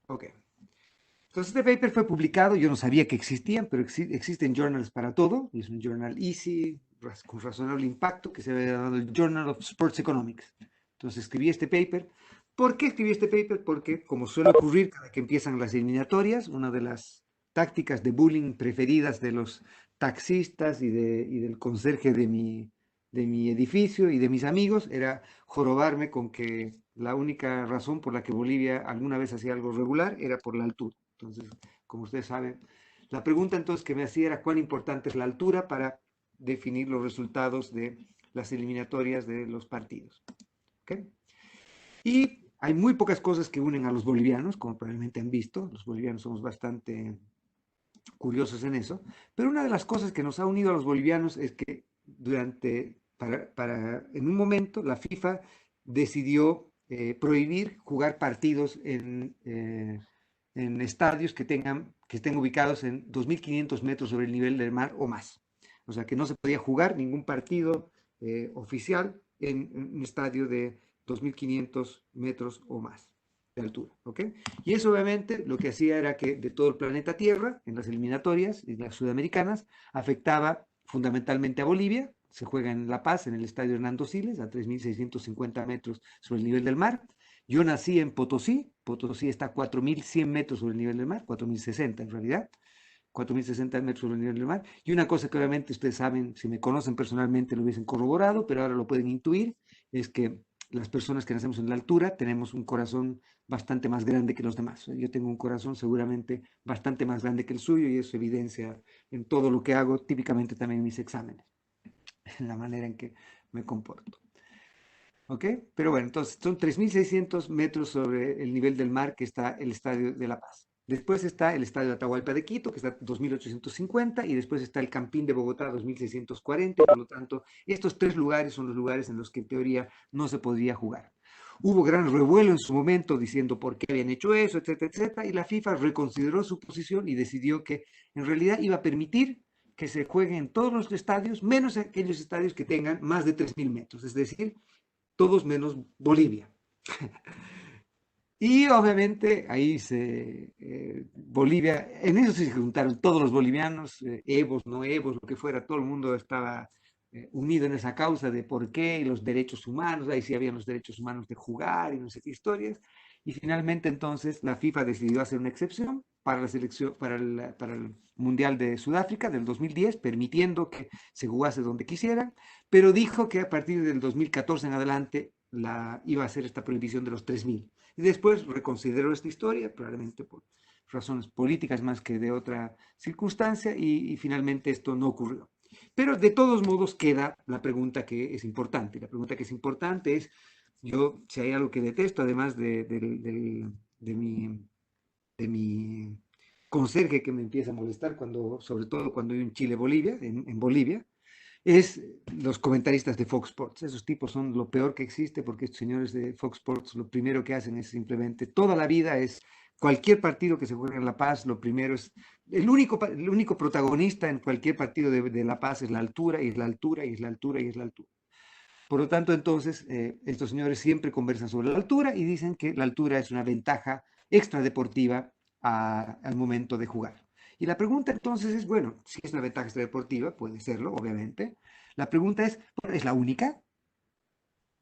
Ok. Entonces, este paper fue publicado, yo no sabía que existían, pero existen journals para todo, y es un journal easy, con razonable impacto, que se ha llamado el Journal of Sports Economics. Entonces escribí este paper. ¿Por qué escribí este paper? Porque, como suele ocurrir cada que empiezan las eliminatorias, una de las tácticas de bullying preferidas de los taxistas y del conserje de mi edificio y de mis amigos era jorobarme con que la única razón por la que Bolivia alguna vez hacía algo regular era por la altura. Entonces, como ustedes saben, la pregunta entonces que me hacía era cuán importante es la altura para definir los resultados de las eliminatorias de los partidos. ¿Okay? Y hay muy pocas cosas que unen a los bolivianos, como probablemente han visto. Los bolivianos somos bastante curiosos en eso. Pero una de las cosas que nos ha unido a los bolivianos es que en un momento, la FIFA decidió prohibir jugar partidos en estadios que estén ubicados en 2.500 metros sobre el nivel del mar o más. O sea que no se podía jugar ningún partido oficial en un estadio de 2.500 metros o más de altura. ¿Ok? Y eso obviamente lo que hacía era que de todo el planeta Tierra, en las eliminatorias y las sudamericanas, afectaba fundamentalmente a Bolivia. Se juega en La Paz, en el estadio Hernando Siles, a 3.650 metros sobre el nivel del mar. Yo nací en Potosí. Potosí está a 4.100 metros sobre el nivel del mar, 4.060 en realidad. 4.060 metros sobre el nivel del mar. Y una cosa que obviamente ustedes saben, si me conocen personalmente lo hubiesen corroborado, pero ahora lo pueden intuir, es que las personas que nacemos en la altura tenemos un corazón bastante más grande que los demás. Yo tengo un corazón seguramente bastante más grande que el suyo y eso evidencia en todo lo que hago, típicamente también en mis exámenes, en la manera en que me comporto. ¿Ok? Pero bueno, entonces son 3.600 metros sobre el nivel del mar que está el Estadio de La Paz. Después está el Estadio Atahualpa de Quito, que está a 2.850, y después está el Campín de Bogotá, 2.640, y por lo tanto, estos tres lugares son los lugares en los que en teoría no se podría jugar. Hubo gran revuelo en su momento diciendo por qué habían hecho eso, etcétera, etcétera, y la FIFA reconsideró su posición y decidió que en realidad iba a permitir que se jueguen en todos los estadios, menos aquellos estadios que tengan más de 3.000 metros, es decir, todos menos Bolivia. Y obviamente ahí Bolivia, en eso se juntaron todos los bolivianos, evos, no evos, lo que fuera, todo el mundo estaba unido en esa causa de por qué y los derechos humanos, ahí sí habían los derechos humanos de jugar y no sé qué historias. Y finalmente entonces la FIFA decidió hacer una excepción para la selección, para el Mundial de Sudáfrica del 2010, permitiendo que se jugase donde quisieran, pero dijo que a partir del 2014 en adelante iba a hacer esta prohibición de los 3.000. Y después reconsideró esta historia, probablemente por razones políticas más que de otra circunstancia, y finalmente esto no ocurrió. Pero de todos modos queda la pregunta que es importante. La pregunta que es importante es, yo, si hay algo que detesto, además de mi conserje que me empieza a molestar, sobre todo cuando hay un Chile-Bolivia, en Bolivia, es los comentaristas de Fox Sports. Esos tipos son lo peor que existe porque estos señores de Fox Sports lo primero que hacen es simplemente, toda la vida es, cualquier partido que se juegue en La Paz, lo primero es, el único protagonista en cualquier partido de La Paz es la altura y es la altura y es la altura y es la altura. Por lo tanto, entonces, estos señores siempre conversan sobre la altura y dicen que la altura es una ventaja extradeportiva al momento de jugar. Y la pregunta entonces es, bueno, si es una ventaja extradeportiva, puede serlo, obviamente. La pregunta es, bueno, ¿es la única?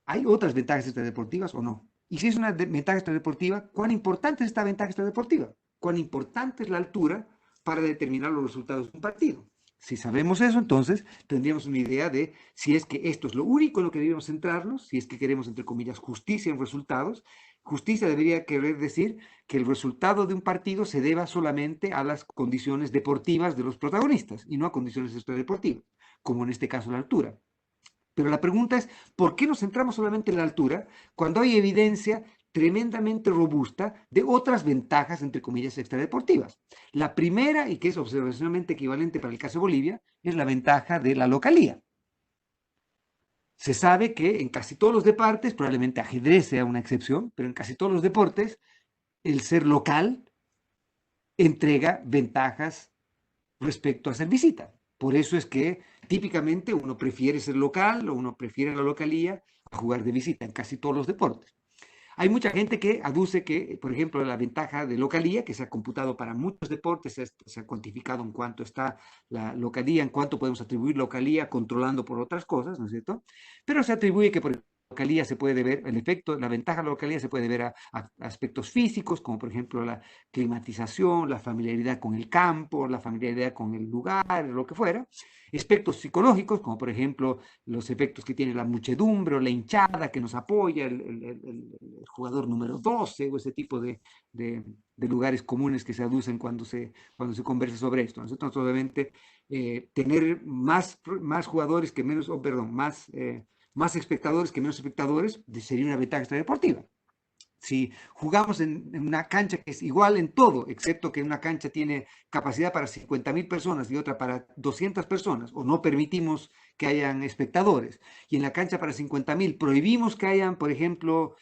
¿Hay otras ventajas extradeportivas o no? Y si es una ventaja extradeportiva, ¿cuán importante es esta ventaja extradeportiva? ¿Cuán importante es la altura para determinar los resultados de un partido? Si sabemos eso, entonces tendríamos una idea de si es que esto es lo único en lo que debemos centrarnos, si es que queremos, entre comillas, justicia en resultados. Justicia debería querer decir que el resultado de un partido se deba solamente a las condiciones deportivas de los protagonistas y no a condiciones extradeportivas, como en este caso la altura. Pero la pregunta es, ¿por qué nos centramos solamente en la altura cuando hay evidencia tremendamente robusta de otras ventajas, entre comillas, extradeportivas? La primera, y que es observacionalmente equivalente para el caso de Bolivia, es la ventaja de la localía. Se sabe que en casi todos los deportes, probablemente ajedrez sea una excepción, pero en casi todos los deportes, el ser local entrega ventajas respecto a ser visita. Por eso es que típicamente uno prefiere ser local o uno prefiere la localía a jugar de visita en casi todos los deportes. Hay mucha gente que aduce que, por ejemplo, la ventaja de localía, que se ha computado para muchos deportes, se ha cuantificado en cuánto está la localía, en cuánto podemos atribuir localía, controlando por otras cosas, ¿no es cierto? Pero se atribuye que por localía se puede ver, el efecto, la ventaja de la localía se puede ver a aspectos físicos, como por ejemplo la climatización, la familiaridad con el campo, la familiaridad con el lugar, lo que fuera. Aspectos psicológicos, como por ejemplo los efectos que tiene la muchedumbre o la hinchada que nos apoya, el jugador número 12 o ese tipo de lugares comunes que se aducen cuando se conversa sobre esto. Nosotros obviamente tener más jugadores que menos, oh, perdón, más espectadores que menos espectadores sería una ventaja extradeportiva. Si jugamos en una cancha que es igual en todo, excepto que una cancha tiene capacidad para 50.000 personas y otra para 200 personas, o no permitimos que hayan espectadores, y en la cancha para 50.000 prohibimos que hayan, por ejemplo,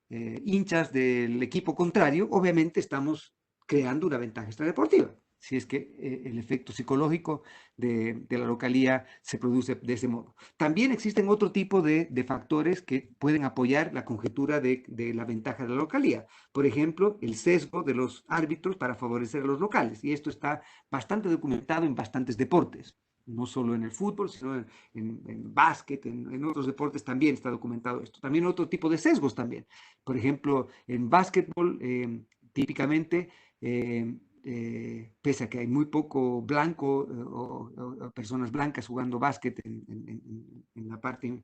hinchas del equipo contrario, obviamente estamos creando una ventaja extradeportiva. Si es que el efecto psicológico de la localía se produce de ese modo. También existen otro tipo de factores que pueden apoyar la conjetura de la ventaja de la localía. Por ejemplo, el sesgo de los árbitros para favorecer a los locales. Y esto está bastante documentado en bastantes deportes. No solo en el fútbol, sino en básquet, en otros deportes también está documentado esto. También otro tipo de sesgos también. Por ejemplo, en básquetbol, típicamente, pese a que hay muy poco blanco o personas blancas jugando básquet en la parte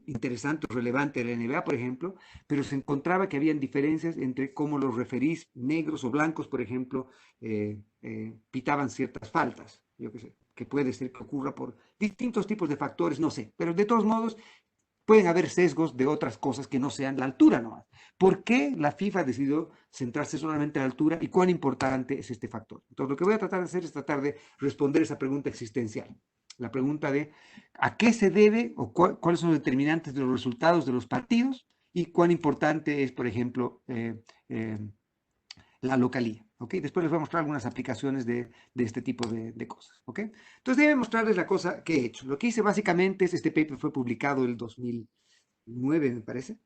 interesante o relevante de la NBA, por ejemplo, pero se encontraba que habían diferencias entre cómo los referís negros o blancos, por ejemplo, pitaban ciertas faltas, yo qué sé, que puede ser que ocurra por distintos tipos de factores, no sé, pero de todos modos pueden haber sesgos de otras cosas que no sean la altura nomás. ¿Por qué la FIFA decidió centrarse solamente en la altura y cuán importante es este factor? Entonces, lo que voy a tratar de hacer es tratar de responder esa pregunta existencial. La pregunta de a qué se debe o cuáles son los determinantes de los resultados de los partidos y cuán importante es, por ejemplo, la localía. ¿Ok? Después les voy a mostrar algunas aplicaciones de este tipo de cosas. ¿Ok? Entonces, debe mostrarles la cosa que he hecho. Lo que hice básicamente es, este paper fue publicado en el 2009, me parece,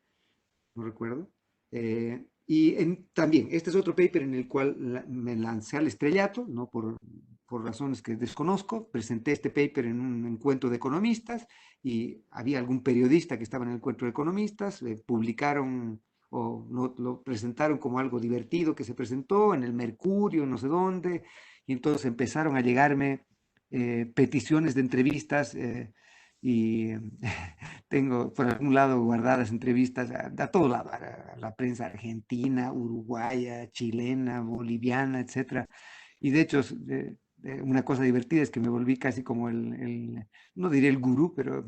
no recuerdo. También, este es otro paper en el cual me lancé al estrellato, ¿no? Por razones que desconozco. Presenté este paper en un encuentro de economistas y había algún periodista que estaba en el encuentro de economistas, publicaron o lo presentaron como algo divertido que se presentó en el Mercurio, no sé dónde, y entonces empezaron a llegarme peticiones de entrevistas y tengo por algún lado guardadas entrevistas a todo lado, a la prensa argentina, uruguaya, chilena, boliviana, etcétera. Y de hecho, una cosa divertida es que me volví casi como no diré el gurú, pero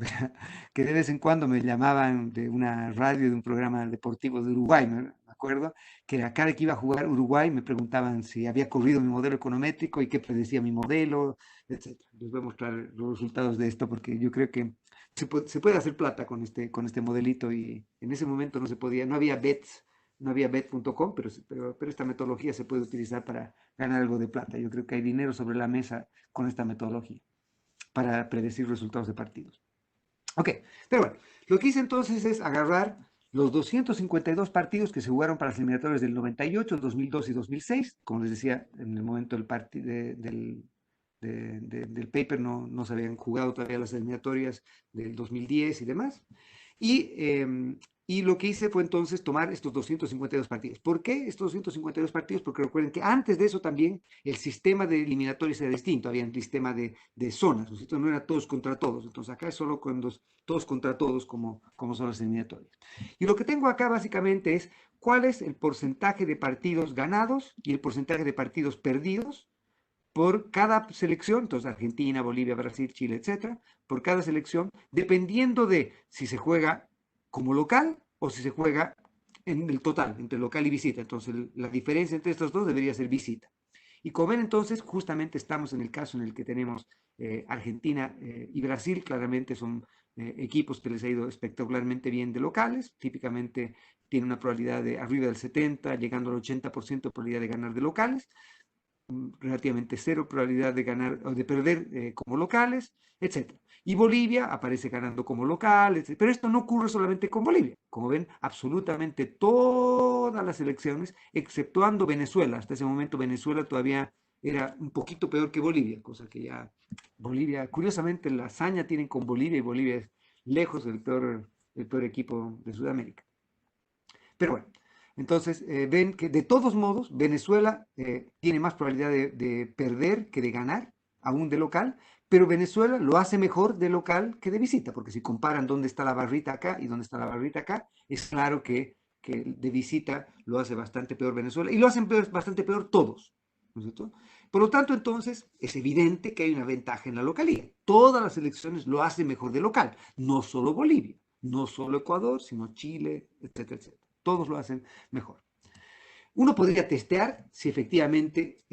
que de vez en cuando me llamaban de una radio, de un programa deportivo de Uruguay, me acuerdo, que a cada que iba a jugar Uruguay me preguntaban si había corrido mi modelo econométrico y qué predecía mi modelo, etcétera. Les voy a mostrar los resultados de esto porque yo creo que se puede hacer plata con este modelito y en ese momento no se podía, no había bets, no había bet.com, pero esta metodología se puede utilizar para ganar algo de plata. Yo creo que hay dinero sobre la mesa con esta metodología para predecir resultados de partidos. Ok, pero bueno, lo que hice entonces es agarrar los 252 partidos que se jugaron para las eliminatorias del 98, 2002 y 2006. Como les decía, en el momento del paper no se habían jugado todavía las eliminatorias del 2010 y demás. Y lo que hice fue entonces tomar estos 252 partidos. ¿Por qué estos 252 partidos? Porque recuerden que antes de eso también el sistema de eliminatorios era distinto. Había un sistema de zonas, ¿no? No era todos contra todos. Entonces acá es solo cuando todos contra todos como son las eliminatorias. Y lo que tengo acá básicamente es cuál es el porcentaje de partidos ganados y el porcentaje de partidos perdidos por cada selección, entonces Argentina, Bolivia, Brasil, Chile, etcétera, por cada selección, dependiendo de si se juega como local o si se juega en el total, entre local y visita. Entonces, la diferencia entre estos dos debería ser visita. Y como ven, entonces, justamente estamos en el caso en el que tenemos Argentina y Brasil, claramente son equipos que les ha ido espectacularmente bien de locales, típicamente tienen una probabilidad de arriba del 70, llegando al 80% de probabilidad de ganar de locales, relativamente cero probabilidad de ganar o de perder como locales, etcétera. Y Bolivia aparece ganando como local, etcétera. Pero esto no ocurre solamente con Bolivia. Como ven, absolutamente todas las elecciones, exceptuando Venezuela. Hasta ese momento Venezuela todavía era un poquito peor que Bolivia, cosa que ya Bolivia, curiosamente la hazaña tienen con Bolivia y Bolivia es lejos el peor equipo de Sudamérica. Pero bueno, entonces ven que de todos modos Venezuela tiene más probabilidad de perder que de ganar, aún de local, pero Venezuela lo hace mejor de local que de visita, porque si comparan dónde está la barrita acá y dónde está la barrita acá, es claro que de visita lo hace bastante peor Venezuela y lo hacen bastante peor todos, ¿no es cierto? Por lo tanto, entonces, es evidente que hay una ventaja en la localía. Todas las elecciones lo hacen mejor de local, no solo Bolivia, no solo Ecuador, sino Chile, etcétera, etcétera. Todos lo hacen mejor. Uno podría testear si efectivamente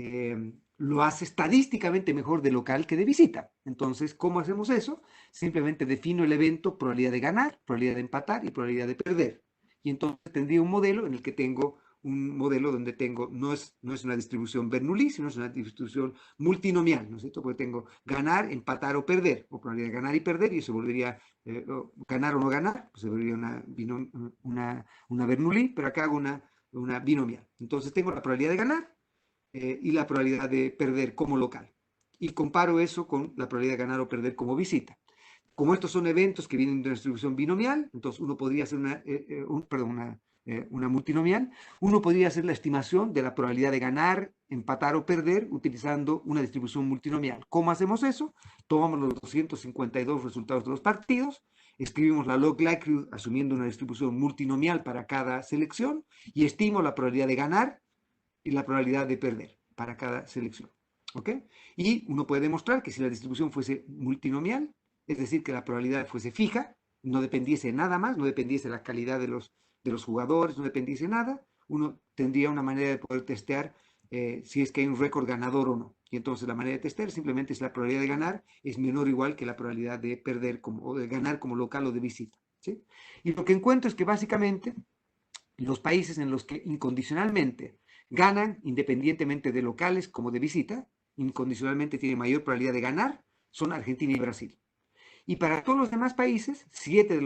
lo hace estadísticamente mejor de local que de visita. Entonces, ¿cómo hacemos eso? Simplemente defino el evento, probabilidad de ganar, probabilidad de empatar y probabilidad de perder. Y entonces tendría un modelo en el que tengo un modelo donde tengo, no es una distribución Bernoulli, sino es una distribución multinomial, ¿no es cierto? Porque tengo ganar, empatar o perder, o probabilidad de ganar y perder, y eso volvería ganar o no ganar, pues se volvería una Bernoulli, pero acá hago una binomial. Entonces tengo la probabilidad de ganar y la probabilidad de perder como local. Y comparo eso con la probabilidad de ganar o perder como visita. Como estos son eventos que vienen de una distribución binomial, entonces uno podría hacer una multinomial, uno podría hacer la estimación de la probabilidad de ganar, empatar o perder utilizando una distribución multinomial. ¿Cómo hacemos eso? Tomamos los 252 resultados de los partidos, escribimos la log likelihood asumiendo una distribución multinomial para cada selección y estimo la probabilidad de ganar y la probabilidad de perder para cada selección. ¿Ok? Y uno puede demostrar que si la distribución fuese multinomial, es decir, que la probabilidad fuese fija, no dependiese nada más, no dependiese la calidad de los jugadores, no dependiese nada, uno tendría una manera de poder testear si es que hay un récord ganador o no. Y entonces la manera de testear simplemente es la probabilidad de ganar es menor o igual que la probabilidad de perder o de ganar como local o de visita. ¿Sí? Y lo que encuentro es que básicamente los países en los que incondicionalmente ganan, independientemente de locales como de visita, incondicionalmente tienen mayor probabilidad de ganar, son Argentina y Brasil. Y para todos los demás países, 7 de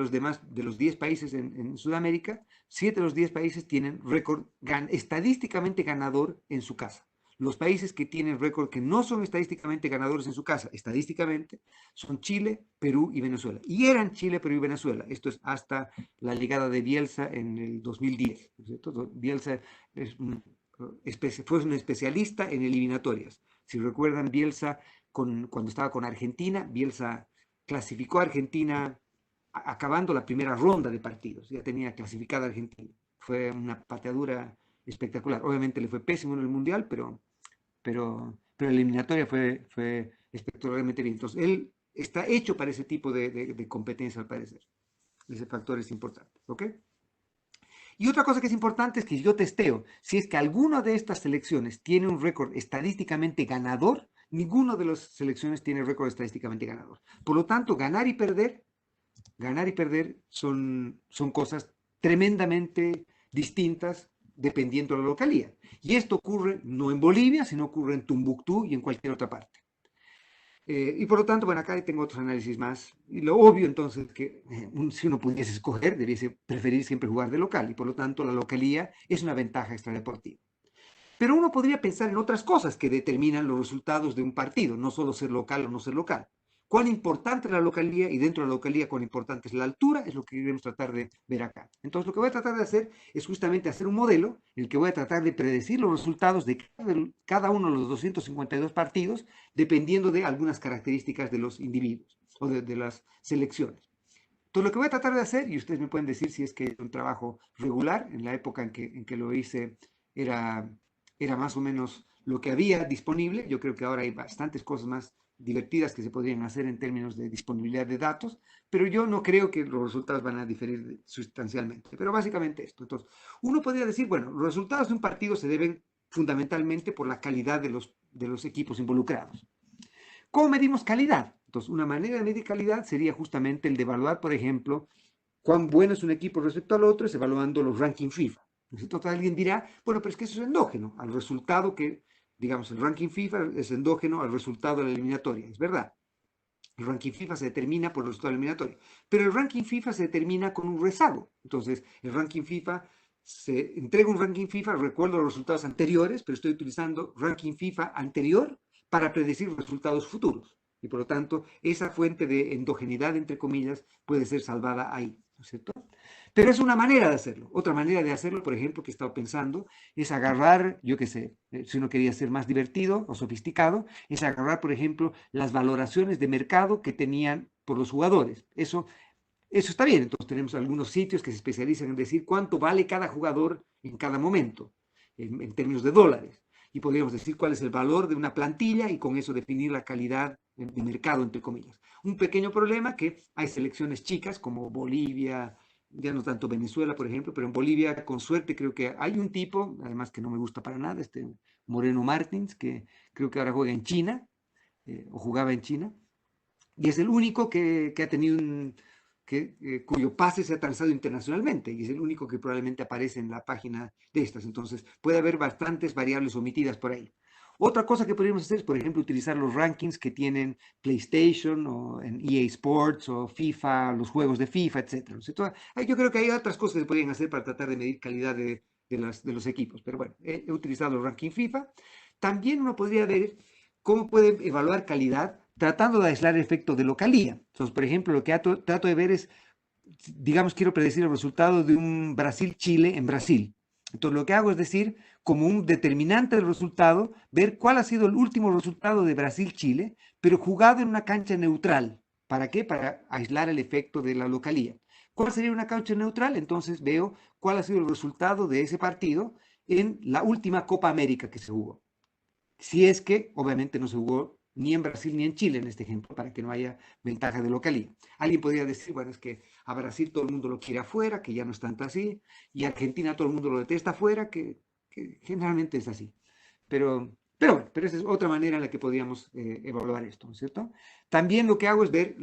los 10 países en Sudamérica, 7 de los 10 países tienen récord estadísticamente ganador en su casa. Los países que tienen récord que no son estadísticamente ganadores en su casa, estadísticamente, son Chile, Perú y Venezuela. Y eran Chile, Perú y Venezuela. Esto es hasta la llegada de Bielsa en el 2010. ¿No es cierto? Bielsa fue un especialista en eliminatorias. Si recuerdan, Bielsa, cuando estaba con Argentina, Bielsa clasificó a Argentina acabando la primera ronda de partidos. Ya tenía clasificada a Argentina. Fue una pateadura espectacular. Obviamente le fue pésimo en el Mundial, pero la eliminatoria fue espectacularmente bien. Entonces, él está hecho para ese tipo de competencia, al parecer. Ese factor es importante. ¿Ok? Y otra cosa que es importante es que yo testeo si es que alguna de estas selecciones tiene un récord estadísticamente ganador, ninguna de las selecciones tiene récord estadísticamente ganador. Por lo tanto, ganar y perder son cosas tremendamente distintas dependiendo de la localidad. Y esto ocurre no en Bolivia, sino ocurre en Tumbuctú y en cualquier otra parte. Y por lo tanto, bueno, acá tengo otros análisis más. Y lo obvio entonces que si uno pudiese escoger, debiese preferir siempre jugar de local. Y por lo tanto, la localía es una ventaja extradeportiva. Pero uno podría pensar en otras cosas que determinan los resultados de un partido, no solo ser local o no ser local. Cuán importante es la localía y dentro de la localía cuán importante es la altura, es lo que queremos tratar de ver acá. Entonces lo que voy a tratar de hacer es justamente hacer un modelo en el que voy a tratar de predecir los resultados de cada uno de los 252 partidos dependiendo de algunas características de los individuos o de las selecciones. Entonces lo que voy a tratar de hacer, y ustedes me pueden decir si es que es un trabajo regular, en la época en que lo hice era, era más o menos lo que había disponible. Yo creo que ahora hay bastantes cosas más divertidas que se podrían hacer en términos de disponibilidad de datos, pero yo no creo que los resultados van a diferir sustancialmente. Pero básicamente esto. Entonces, uno podría decir, bueno, los resultados de un partido se deben fundamentalmente por la calidad de los equipos involucrados. ¿Cómo medimos calidad? Entonces, una manera de medir calidad sería justamente el de evaluar, por ejemplo, cuán bueno es un equipo respecto al otro, es evaluando los rankings FIFA. Entonces alguien dirá, bueno, pero es que eso es endógeno, al resultado que digamos, el ranking FIFA es endógeno al resultado de la eliminatoria, es verdad. El ranking FIFA se determina por el resultado eliminatorio. Pero el ranking FIFA se determina con un rezago. Entonces, el ranking FIFA se entrega un ranking FIFA, recuerdo los resultados anteriores, pero estoy utilizando ranking FIFA anterior para predecir resultados futuros. Y por lo tanto, esa fuente de endogeneidad, entre comillas, puede ser salvada ahí, ¿no es cierto? Pero es una manera de hacerlo. Otra manera de hacerlo, por ejemplo, que he estado pensando, es agarrar, yo qué sé, si uno quería ser más divertido o sofisticado, es agarrar, por ejemplo, las valoraciones de mercado que tenían por los jugadores. Eso está bien. Entonces tenemos algunos sitios que se especializan en decir cuánto vale cada jugador en cada momento, en términos de dólares. Y podríamos decir cuál es el valor de una plantilla y con eso definir la calidad de mercado, entre comillas. Un pequeño problema que hay selecciones chicas como Bolivia, ya no tanto Venezuela, por ejemplo, pero en Bolivia, con suerte, creo que hay un tipo, además que no me gusta para nada, este Moreno Martins, que creo que ahora juega en China, o jugaba en China, y es el único que ha tenido cuyo pase se ha transado internacionalmente, y es el único que probablemente aparece en la página de estas. Entonces, puede haber bastantes variables omitidas por ahí. Otra cosa que podríamos hacer es, por ejemplo, utilizar los rankings que tienen PlayStation o en EA Sports o FIFA, los juegos de FIFA, etcétera. Entonces, yo creo que hay otras cosas que se podrían hacer para tratar de medir calidad de los equipos. Pero bueno, he utilizado el ranking FIFA. También uno podría ver cómo puede evaluar calidad tratando de aislar el efecto de localía. Entonces, por ejemplo, lo que trato de ver es, digamos, quiero predecir el resultado de un Brasil-Chile en Brasil. Entonces, lo que hago es decir, como un determinante del resultado, ver cuál ha sido el último resultado de Brasil-Chile, pero jugado en una cancha neutral. ¿Para qué? Para aislar el efecto de la localía. ¿Cuál sería una cancha neutral? Entonces veo cuál ha sido el resultado de ese partido en la última Copa América que se jugó. Si es que, obviamente, no se jugó ni en Brasil ni en Chile en este ejemplo, para que no haya ventaja de localía. Alguien podría decir, bueno, es que a Brasil todo el mundo lo quiere afuera, que ya no es tanto así, y a Argentina todo el mundo lo detesta afuera, que generalmente es así. Pero esa es otra manera en la que podríamos evaluar esto, ¿no es cierto? También lo que hago es ver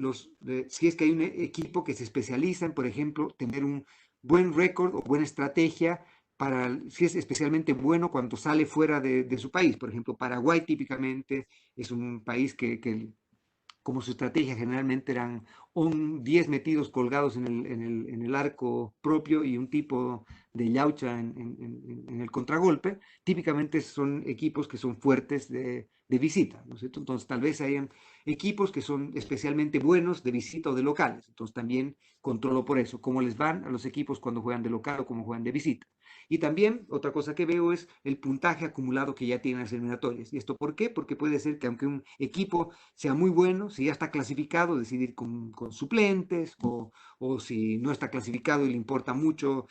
si es que hay un equipo que se especializa en, por ejemplo, tener un buen récord o buena estrategia si es especialmente bueno cuando sale fuera de su país. Por ejemplo, Paraguay típicamente es un país que como su estrategia generalmente eran 10 metidos colgados en el arco propio y un tipo de yaucha en el contragolpe, típicamente son equipos que son fuertes de visita, ¿no es cierto? Entonces tal vez hayan equipos que son especialmente buenos de visita o de locales, entonces también controlo por eso, cómo les van a los equipos cuando juegan de local o cómo juegan de visita. Y también otra cosa que veo es el puntaje acumulado que ya tienen las eliminatorias. ¿Y esto por qué? Porque puede ser que aunque un equipo sea muy bueno, si ya está clasificado, decidir con suplentes, o si no está clasificado y le importa mucho,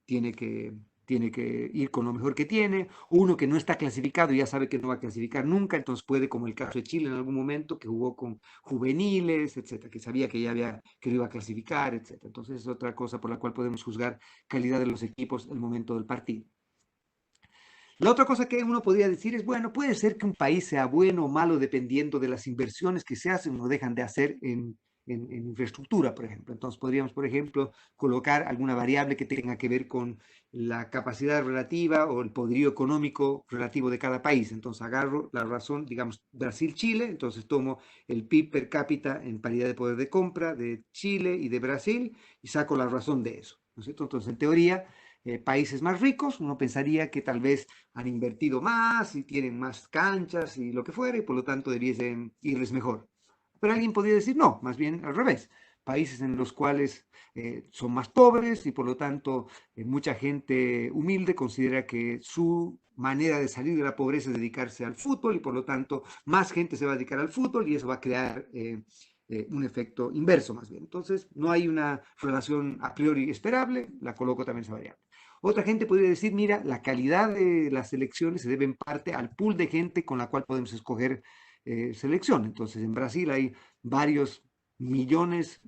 tiene que ir con lo mejor que tiene, o uno que no está clasificado y ya sabe que no va a clasificar nunca, entonces puede, como el caso de Chile en algún momento, que jugó con juveniles, etcétera, que sabía que lo iba a clasificar, etcétera. Entonces es otra cosa por la cual podemos juzgar calidad de los equipos el momento del partido. La otra cosa que uno podría decir es, bueno, puede ser que un país sea bueno o malo dependiendo de las inversiones que se hacen o dejan de hacer en infraestructura, por ejemplo. Entonces podríamos, por ejemplo, colocar alguna variable que tenga que ver con la capacidad relativa o el poderío económico relativo de cada país. Entonces agarro la razón, digamos, Brasil-Chile, entonces tomo el PIB per cápita en paridad de poder de compra de Chile y de Brasil y saco la razón de eso, ¿no es cierto? Entonces, en teoría, países más ricos, uno pensaría que tal vez han invertido más y tienen más canchas y lo que fuera, y por lo tanto debiesen irles mejor. Pero alguien podría decir, no, más bien al revés. Países en los cuales son más pobres y por lo tanto mucha gente humilde considera que su manera de salir de la pobreza es dedicarse al fútbol y por lo tanto más gente se va a dedicar al fútbol y eso va a crear un efecto inverso más bien. Entonces no hay una relación a priori esperable, la coloco también esa variable. Otra gente podría decir, mira, la calidad de las elecciones se debe en parte al pool de gente con la cual podemos escoger selección. Entonces, en Brasil hay varios millones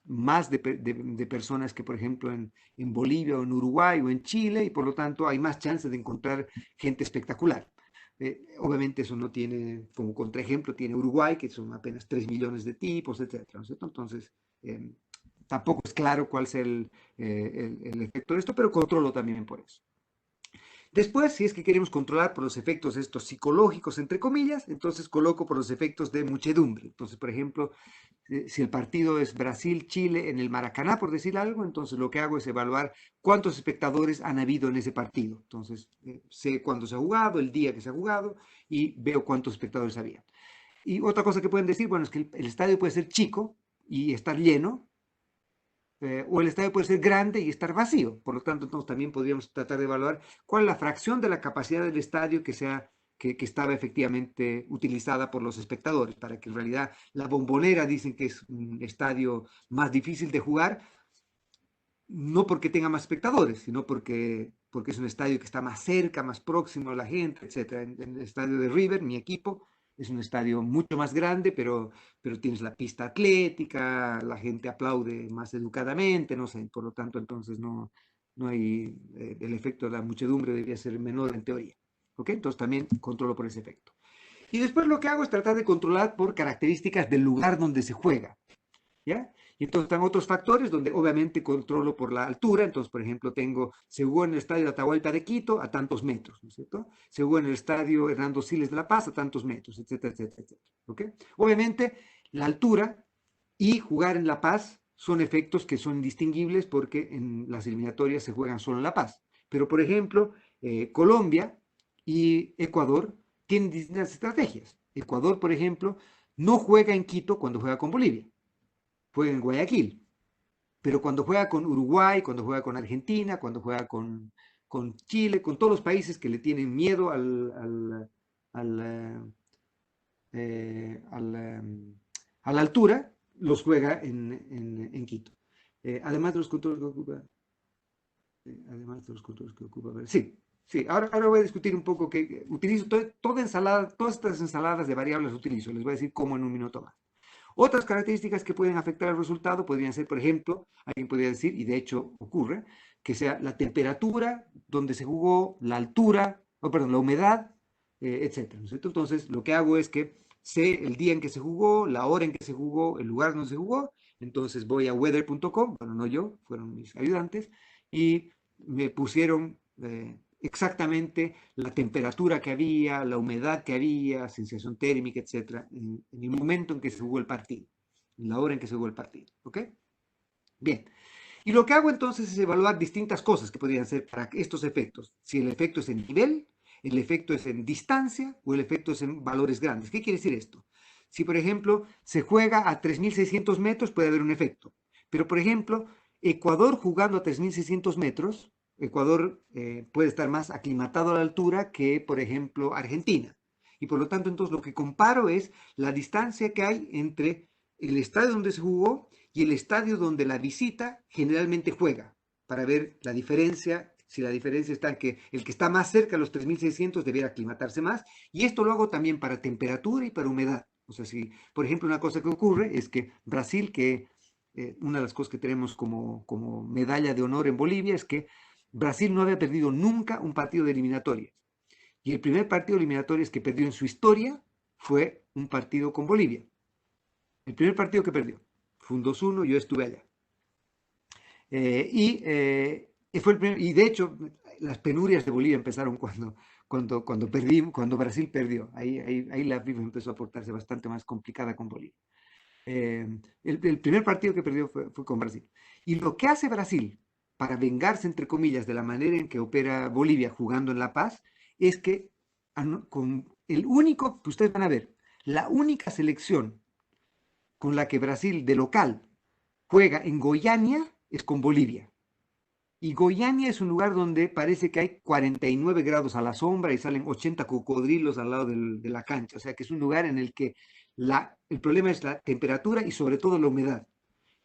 más de personas que, por ejemplo, en Bolivia o en Uruguay o en Chile, y por lo tanto hay más chances de encontrar gente espectacular. Obviamente eso no tiene, como contraejemplo, tiene Uruguay, que son apenas 3 millones de tipos, etcétera, ¿no es cierto? Entonces, eh, tampoco es claro cuál es el efecto de esto, pero controlo también por eso. Después, si es que queremos controlar por los efectos estos psicológicos, entre comillas, entonces coloco por los efectos de muchedumbre. Entonces, por ejemplo, si el partido es Brasil-Chile en el Maracaná, por decir algo, entonces lo que hago es evaluar cuántos espectadores han habido en ese partido. Entonces, sé cuándo se ha jugado, el día que se ha jugado y veo cuántos espectadores había. Y otra cosa que pueden decir, bueno, es que el estadio puede ser chico y estar lleno, o el estadio puede ser grande y estar vacío. Por lo tanto, entonces también podríamos tratar de evaluar cuál es la fracción de la capacidad del estadio que estaba efectivamente utilizada por los espectadores, para que en realidad la Bombonera dicen que es un estadio más difícil de jugar, no porque tenga más espectadores, sino porque es un estadio que está más cerca, más próximo a la gente, etcétera. En el estadio de River, mi equipo, es un estadio mucho más grande, pero tienes la pista atlética, la gente aplaude más educadamente, no sé, por lo tanto, entonces no hay, el efecto de la muchedumbre debería ser menor en teoría. ¿Ok? Entonces también controlo por ese efecto. Y después lo que hago es tratar de controlar por características del lugar donde se juega. ¿Ya? Y entonces están otros factores donde obviamente controlo por la altura. Entonces, por ejemplo, se jugó en el estadio de Atahualpa de Quito a tantos metros, ¿no es cierto? Se jugó en el estadio Hernando Siles de La Paz a tantos metros, etcétera, etcétera, etcétera. ¿Ok? Obviamente, la altura y jugar en La Paz son efectos que son indistinguibles porque en las eliminatorias se juegan solo en La Paz. Pero, por ejemplo, Colombia y Ecuador tienen distintas estrategias. Ecuador, por ejemplo, no juega en Quito cuando juega con Bolivia, juega en Guayaquil. Pero cuando juega con Uruguay, cuando juega con Argentina, cuando juega con Chile, con todos los países que le tienen miedo al, al, a la altura, los juega en Quito. Además de los controles que ocupa, además de los controles que ocupa, sí, sí, ahora voy a discutir un poco que utilizo toda ensalada, todas estas ensaladas de variables utilizo, les voy a decir cómo en un minuto más. Otras características que pueden afectar el resultado podrían ser, por ejemplo, alguien podría decir, y de hecho ocurre, que sea la temperatura donde se jugó, la altura, o perdón, la humedad, etcétera, ¿no es cierto? Entonces, lo que hago es que sé el día en que se jugó, la hora en que se jugó, el lugar donde se jugó, entonces voy a weather.com, bueno, no yo, fueron mis ayudantes, y me pusieron exactamente la temperatura que había, la humedad que había, sensación térmica, etcétera, en el momento en que se jugó el partido, en la hora en que se jugó el partido. ¿Ok? Bien. Y lo que hago entonces es evaluar distintas cosas que podrían ser para estos efectos. Si el efecto es en nivel, el efecto es en distancia o el efecto es en valores grandes. ¿Qué quiere decir esto? Si, por ejemplo, se juega a 3.600 metros, puede haber un efecto. Pero, por ejemplo, Ecuador jugando a 3.600 metros, Ecuador puede estar más aclimatado a la altura que, por ejemplo, Argentina. Y por lo tanto, entonces lo que comparo es la distancia que hay entre el estadio donde se jugó y el estadio donde la visita generalmente juega, para ver la diferencia, si la diferencia está en que el que está más cerca de los 3.600 debiera aclimatarse más, y esto lo hago también para temperatura y para humedad. O sea, si, por ejemplo, una cosa que ocurre es que Brasil, que una de las cosas que tenemos como medalla de honor en Bolivia es que Brasil no había perdido nunca un partido de eliminatorias. Y el primer partido de eliminatorias que perdió en su historia fue un partido con Bolivia. El primer partido que perdió. Fue un 2-1, yo estuve allá. Y de hecho, las penurias de Bolivia empezaron cuando Brasil perdió. Ahí la FIFA empezó a portarse bastante más complicada con Bolivia. El primer partido que perdió fue con Brasil. Y lo que hace Brasil para vengarse, entre comillas, de la manera en que opera Bolivia jugando en La Paz, es que con el único, que ustedes van a ver, la única selección con la que Brasil de local juega en Goiânia es con Bolivia. Y Goiânia es un lugar donde parece que hay 49 grados a la sombra y salen 80 cocodrilos al lado de la cancha. O sea que es un lugar en el que el problema es la temperatura y sobre todo la humedad.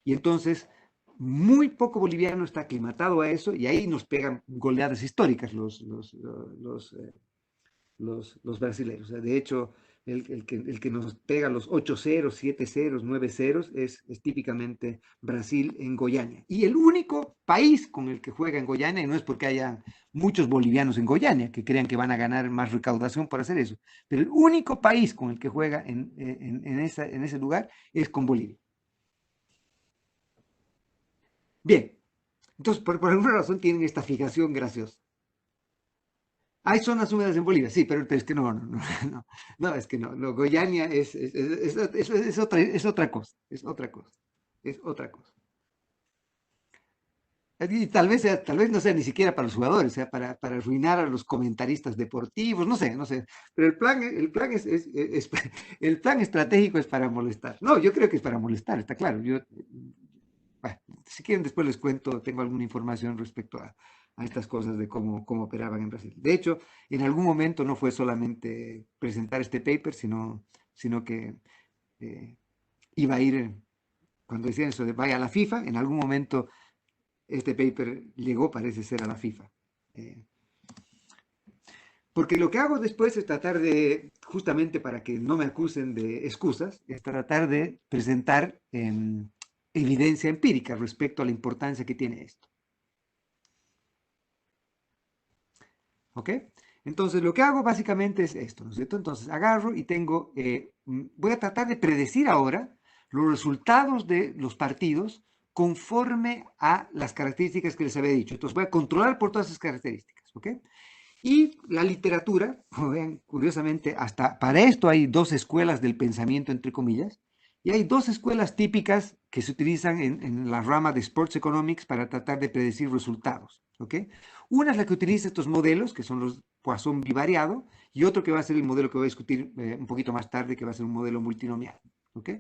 Y entonces muy poco boliviano está aclimatado a eso y ahí nos pegan goleadas históricas los brasileños. O sea, de hecho, el que nos pega los 8-0, 7-0, 9-0 es típicamente Brasil en Goiânia. Y el único país con el que juega en Goiânia, y no es porque haya muchos bolivianos en Goiânia que crean que van a ganar más recaudación por hacer eso, pero el único país con el que juega en ese lugar es con Bolivia. Bien, entonces por alguna razón tienen esta fijación graciosa. Hay zonas húmedas en Bolivia, sí, pero es que no, no, es que no, Goiânia es otra cosa, es otra cosa, es otra cosa. Y tal vez no sea ni siquiera para los jugadores, sea para arruinar a los comentaristas deportivos, no sé. Pero el plan estratégico es para molestar. No, yo creo que es para molestar, está claro. Bueno, si quieren después les cuento, tengo alguna información respecto a estas cosas de cómo operaban en Brasil. De hecho, en algún momento no fue solamente presentar este paper, sino que eh, iba a ir, cuando decían eso de vaya a la FIFA, en algún momento este paper llegó, parece ser, a la FIFA. Eh, porque lo que hago después es tratar de, justamente para que no me acusen de excusas, es tratar de presentar evidencia empírica respecto a la importancia que tiene esto. ¿Ok? Entonces, lo que hago básicamente es esto, ¿no es cierto? Entonces, agarro y voy a tratar de predecir ahora los resultados de los partidos conforme a las características que les había dicho. Entonces, voy a controlar por todas esas características, ¿ok? Y la literatura, como vean, curiosamente, hasta para esto hay dos escuelas del pensamiento, entre comillas, y hay dos escuelas típicas que se utilizan en la rama de Sports Economics para tratar de predecir resultados, ¿ok? Una es la que utiliza estos modelos, que son los Poisson bivariado, y otro que va a ser el modelo que voy a discutir un poquito más tarde, que va a ser un modelo multinomial, ¿ok?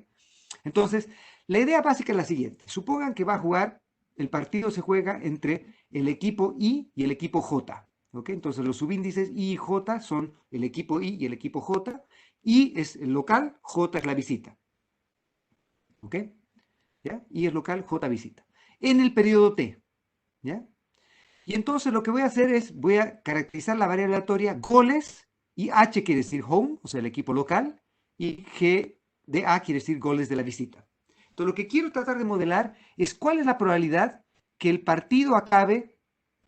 Entonces, la idea básica es la siguiente. Supongan que va a jugar, el partido se juega entre el equipo I y el equipo J. ¿Ok? Entonces, los subíndices I y J son el equipo I y el equipo J. I es el local, J es la visita. ¿Ok? ¿Ya? I es local, J visita. En el periodo T. ¿Ya? Y entonces lo que voy a hacer es, voy a caracterizar la variable aleatoria goles, y H quiere decir home, o sea, el equipo local, y G de A quiere decir goles de la visita. Entonces lo que quiero tratar de modelar es cuál es la probabilidad que el partido acabe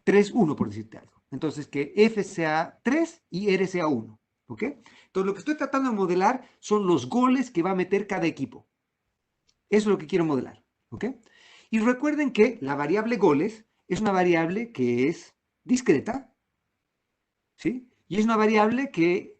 3-1, por decirte algo. Entonces que F sea 3 y R sea 1. ¿Ok? Entonces lo que estoy tratando de modelar son los goles que va a meter cada equipo. Eso es lo que quiero modelar. ¿Ok? Y recuerden que la variable goles es una variable que es discreta, ¿sí? Y es una variable que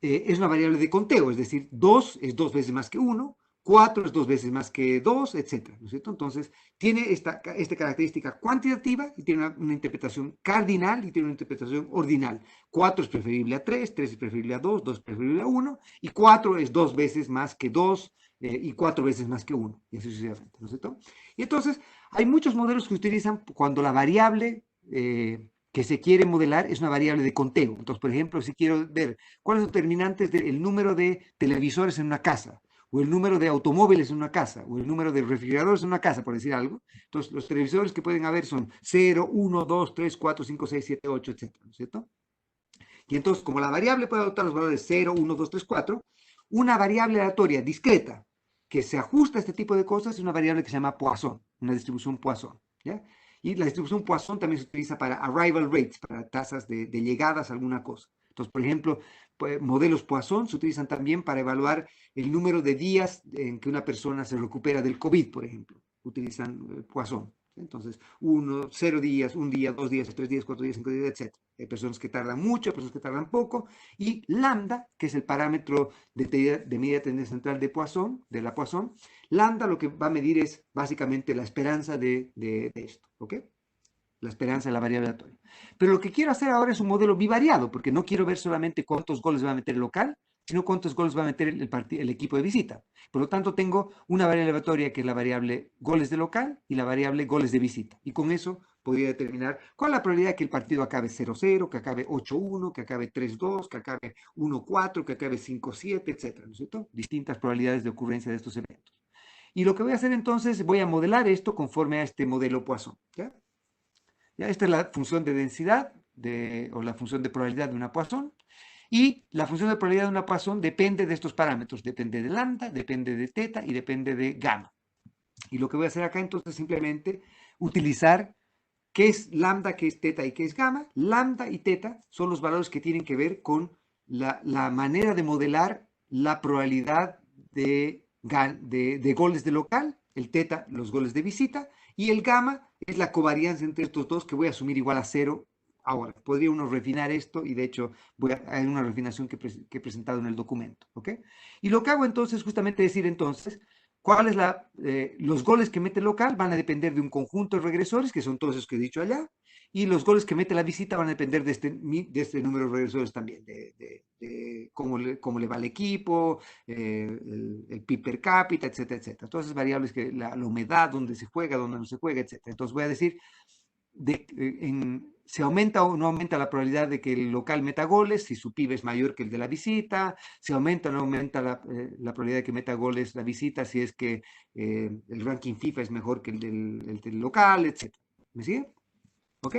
es una variable de conteo, es decir, 2 es 2 veces más que 1, 4 es 2 veces más que 2, etcétera, ¿no es cierto? Entonces, tiene esta característica cuantitativa y tiene una interpretación cardinal y tiene una interpretación ordinal. 4 es preferible a 3, 3 es preferible a 2, 2 es preferible a 1, y 4 es 2 veces más que 2 y 4 veces más que 1, y así sucesivamente, ¿no es cierto? Y entonces, hay muchos modelos que utilizan cuando la variable que se quiere modelar es una variable de conteo. Entonces, por ejemplo, si quiero ver cuáles son los determinantes del número de televisores en una casa, o el número de automóviles en una casa, o el número de refrigeradores en una casa, por decir algo. Entonces, los televisores que pueden haber son 0, 1, 2, 3, 4, 5, 6, 7, 8, etcétera, ¿no es cierto? Y entonces, como la variable puede adoptar los valores 0, 1, 2, 3, 4, una variable aleatoria discreta que se ajusta a este tipo de cosas es una variable que se llama Poisson, una distribución Poisson, ¿ya? Y la distribución Poisson también se utiliza para arrival rates, para tasas de llegadas a alguna cosa. Entonces, por ejemplo, modelos Poisson se utilizan también para evaluar el número de días en que una persona se recupera del COVID, por ejemplo. Utilizan Poisson. Entonces, 0 días, 1 día, 2 días, 3 días, 4 días, 5 días, etc. Hay personas que tardan mucho, hay personas que tardan poco. Y lambda, que es el parámetro de medida de tendencia central de la Poisson, lambda lo que va a medir es básicamente la esperanza de esto. ¿Ok? La esperanza de la variable aleatoria. Pero lo que quiero hacer ahora es un modelo bivariado, porque no quiero ver solamente cuántos goles va a meter el local, sino cuántos goles va a meter el equipo de visita. Por lo tanto, tengo una variable aleatoria que es la variable goles de local y la variable goles de visita. Y con eso podría determinar cuál es la probabilidad de que el partido acabe 0-0, que acabe 8-1, que acabe 3-2, que acabe 1-4, que acabe 5-7, etcétera, ¿no es cierto? Distintas probabilidades de ocurrencia de estos eventos. Y lo que voy a hacer entonces, voy a modelar esto conforme a este modelo Poisson, ¿ya? ¿Ya? Esta es la función de densidad o la función de probabilidad de una Poisson. Y la función de probabilidad de una Poisson depende de estos parámetros. Depende de lambda, depende de teta y depende de gamma. Y lo que voy a hacer acá entonces es simplemente utilizar qué es lambda, qué es teta y qué es gamma. Lambda y teta son los valores que tienen que ver con la manera de modelar la probabilidad de goles de local, el teta, los goles de visita, y el gamma es la covarianza entre estos dos que voy a asumir igual a 0 Ahora, podría uno refinar esto y de hecho hay una refinación que he presentado en el documento, ¿ok? Y lo que hago entonces justamente es decir entonces, ¿cuál es los goles que mete el local van a depender de un conjunto de regresores, que son todos esos que he dicho allá, y los goles que mete la visita van a depender de este número de regresores también, de cómo le va al equipo, el PIB per cápita, etcétera, etcétera. Todas esas variables, la humedad, dónde se juega, dónde no se juega, etcétera. Entonces voy a decir, se aumenta o no aumenta la probabilidad de que el local meta goles si su PIB es mayor que el de la visita, se aumenta o no aumenta la probabilidad de que meta goles la visita si es que el ranking FIFA es mejor que el del local, etcétera. ¿Me sigue? ¿Ok?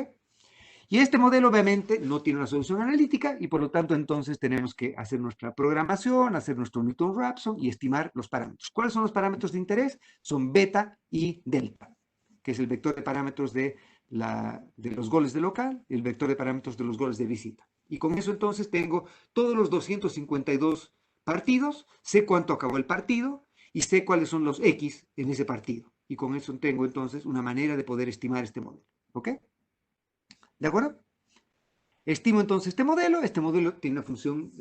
Y este modelo obviamente no tiene una solución analítica y por lo tanto entonces tenemos que hacer nuestra programación, hacer nuestro Newton-Raphson y estimar los parámetros. ¿Cuáles son los parámetros de interés? Son beta y delta, que es el vector de parámetros de los goles de local y el vector de parámetros de los goles de visita. Y con eso entonces tengo todos los 252 partidos, sé cuánto acabó el partido y sé cuáles son los X en ese partido. Y con eso tengo entonces una manera de poder estimar este modelo. ¿Ok? ¿De acuerdo? Estimo entonces este modelo tiene una función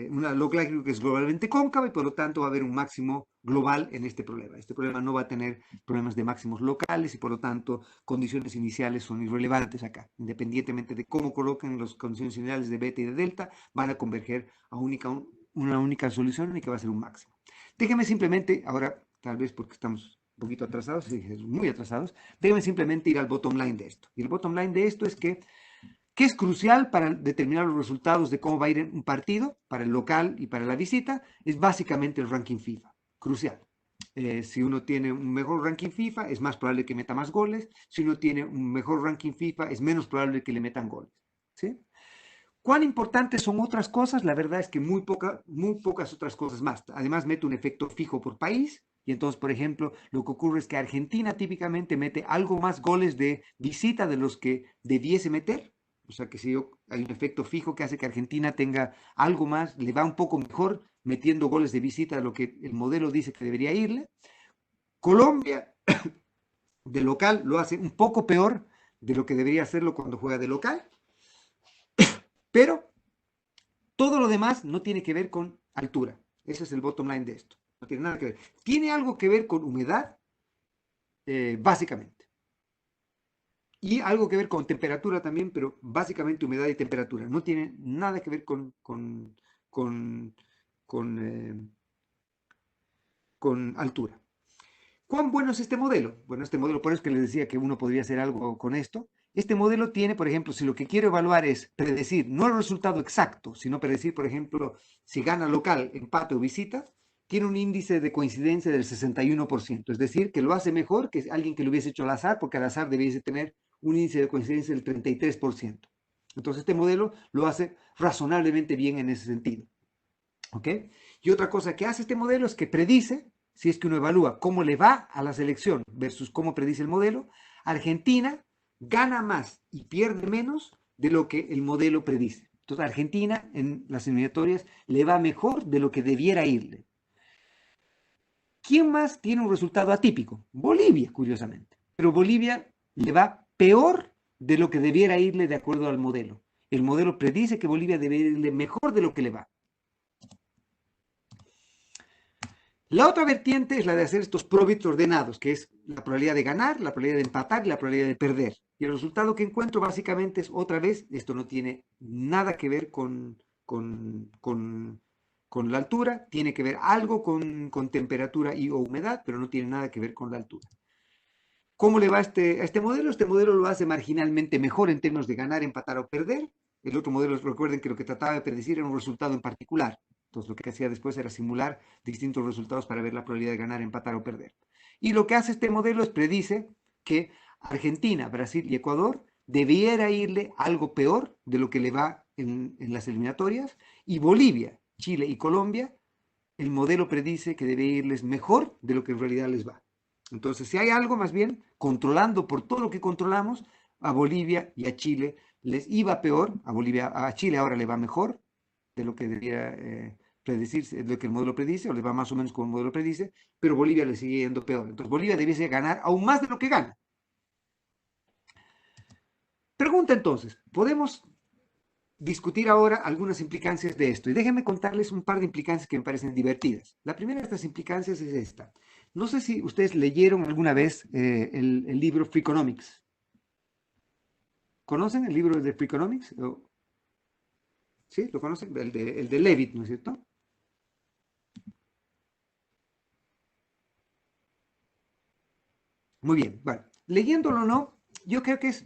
una log likelihood que es globalmente cóncava y por lo tanto va a haber un máximo global en este problema. Este problema no va a tener problemas de máximos locales y por lo tanto condiciones iniciales son irrelevantes acá. Independientemente de cómo coloquen las condiciones iniciales de beta y de delta, van a converger a una única solución y que va a ser un máximo. Déjenme simplemente, ahora tal vez porque estamos un poquito atrasados, muy atrasados, déjenme simplemente ir al bottom line de esto. Y el bottom line de esto es que es crucial para determinar los resultados de cómo va a ir un partido, para el local y para la visita, es básicamente el ranking FIFA. Crucial. Si uno tiene un mejor ranking FIFA, es más probable que meta más goles. Si uno tiene un mejor ranking FIFA, es menos probable que le metan goles. ¿Sí? ¿Cuán importantes son otras cosas? La verdad es que muy pocas otras cosas más. Además, mete un efecto fijo por país. Y entonces, por ejemplo, lo que ocurre es que Argentina típicamente mete algo más goles de visita de los que debiese meter. O sea que si hay un efecto fijo que hace que Argentina tenga algo más, le va un poco mejor metiendo goles de visita de lo que el modelo dice que debería irle. Colombia, de local, lo hace un poco peor de lo que debería hacerlo cuando juega de local. Pero todo lo demás no tiene que ver con altura. Ese es el bottom line de esto. No tiene nada que ver. Tiene algo que ver con humedad, básicamente. Y algo que ver con temperatura también, pero básicamente humedad y temperatura. No tiene nada que ver con, con, eh, con altura. ¿Cuán bueno es este modelo? Bueno, este modelo, por eso es que les decía que uno podría hacer algo con esto. Este modelo tiene, por ejemplo, si lo que quiero evaluar es predecir, no el resultado exacto, sino predecir, por ejemplo, si gana local, empate o visita, tiene un índice de coincidencia del 61%, es decir, que lo hace mejor que alguien que lo hubiese hecho al azar, porque al azar debiese tener un índice de coincidencia del 33%. Entonces, este modelo lo hace razonablemente bien en ese sentido. ¿Ok? Y otra cosa que hace este modelo es que predice, si es que uno evalúa cómo le va a la selección versus cómo predice el modelo, Argentina gana más y pierde menos de lo que el modelo predice. Entonces, Argentina en las eliminatorias le va mejor de lo que debiera irle. ¿Quién más tiene un resultado atípico? Bolivia, curiosamente. Pero Bolivia le va peor de lo que debiera irle de acuerdo al modelo. El modelo predice que Bolivia debe irle mejor de lo que le va. La otra vertiente es la de hacer estos probits ordenados, que es la probabilidad de ganar, la probabilidad de empatar y la probabilidad de perder. Y el resultado que encuentro básicamente es otra vez, esto no tiene nada que ver con la altura, tiene que ver algo con temperatura y o humedad, pero no tiene nada que ver con la altura. ¿Cómo le va a este modelo? Este modelo lo hace marginalmente mejor en términos de ganar, empatar o perder. El otro modelo, recuerden que lo que trataba de predecir era un resultado en particular. Entonces, lo que hacía después era simular distintos resultados para ver la probabilidad de ganar, empatar o perder. Y lo que hace este modelo es predice que Argentina, Brasil y Ecuador debiera irle algo peor de lo que le va en las eliminatorias. Y Bolivia, Chile y Colombia, el modelo predice que debe irles mejor de lo que en realidad les va. Entonces, si hay algo más bien, controlando por todo lo que controlamos, a Bolivia y a Chile les iba peor, a Chile ahora le va mejor de lo que debería predecirse, de lo que el modelo predice, o le va más o menos como el modelo predice, pero Bolivia le sigue yendo peor. Entonces, Bolivia debiese ganar aún más de lo que gana. Pregunta pregunta entonces, ¿podemos discutir ahora algunas implicancias de esto? Y déjenme contarles un par de implicancias que me parecen divertidas. La primera de estas implicancias es esta. No sé si ustedes leyeron alguna vez el libro Freakonomics. ¿Conocen el libro de Freakonomics? ¿Sí? ¿Lo conocen? El de Levitt, ¿no es cierto? Muy bien. Bueno, leyéndolo o no, yo creo que es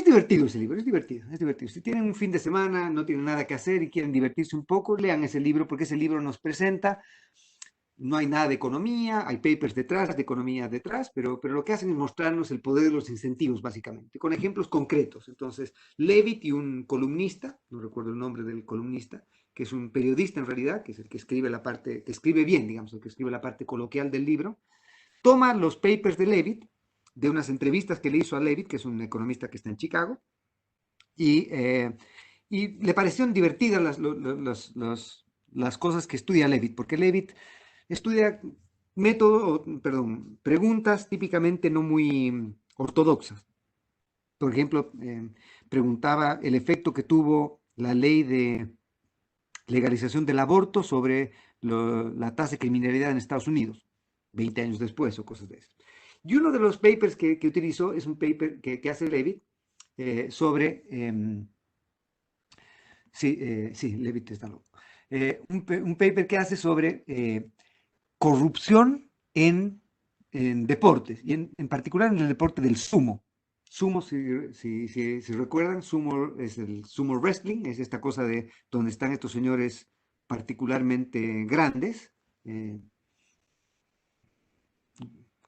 divertido ese libro, es divertido, es divertido. Si tienen un fin de semana, no tienen nada que hacer y quieren divertirse un poco, lean ese libro porque ese libro nos presenta, no hay nada de economía, hay papers detrás, de economía detrás, pero lo que hacen es mostrarnos el poder de los incentivos, básicamente, con ejemplos concretos. Entonces, Levitt y un columnista, no recuerdo el nombre del columnista, que es un periodista en realidad, que es el que escribe la parte, que escribe bien, digamos, el que escribe la parte coloquial del libro, toma los papers de Levitt, de unas entrevistas que le hizo a Levitt, que es un economista que está en Chicago, y, eh, y le parecieron divertidas las cosas que estudia Levitt, porque Levitt estudia perdón, preguntas típicamente no muy ortodoxas. Por ejemplo, preguntaba el efecto que tuvo la ley de legalización del aborto sobre la tasa de criminalidad en Estados Unidos, 20 años después o cosas de eso. Y uno de los papers que utilizó es un paper que hace Levitt sobre, sí, Levitt está loco, un paper que hace sobre corrupción en deportes, y en particular en el deporte del sumo. Sumo, si recuerdan, sumo es el sumo wrestling, es esta cosa de donde están estos señores particularmente grandes, eh,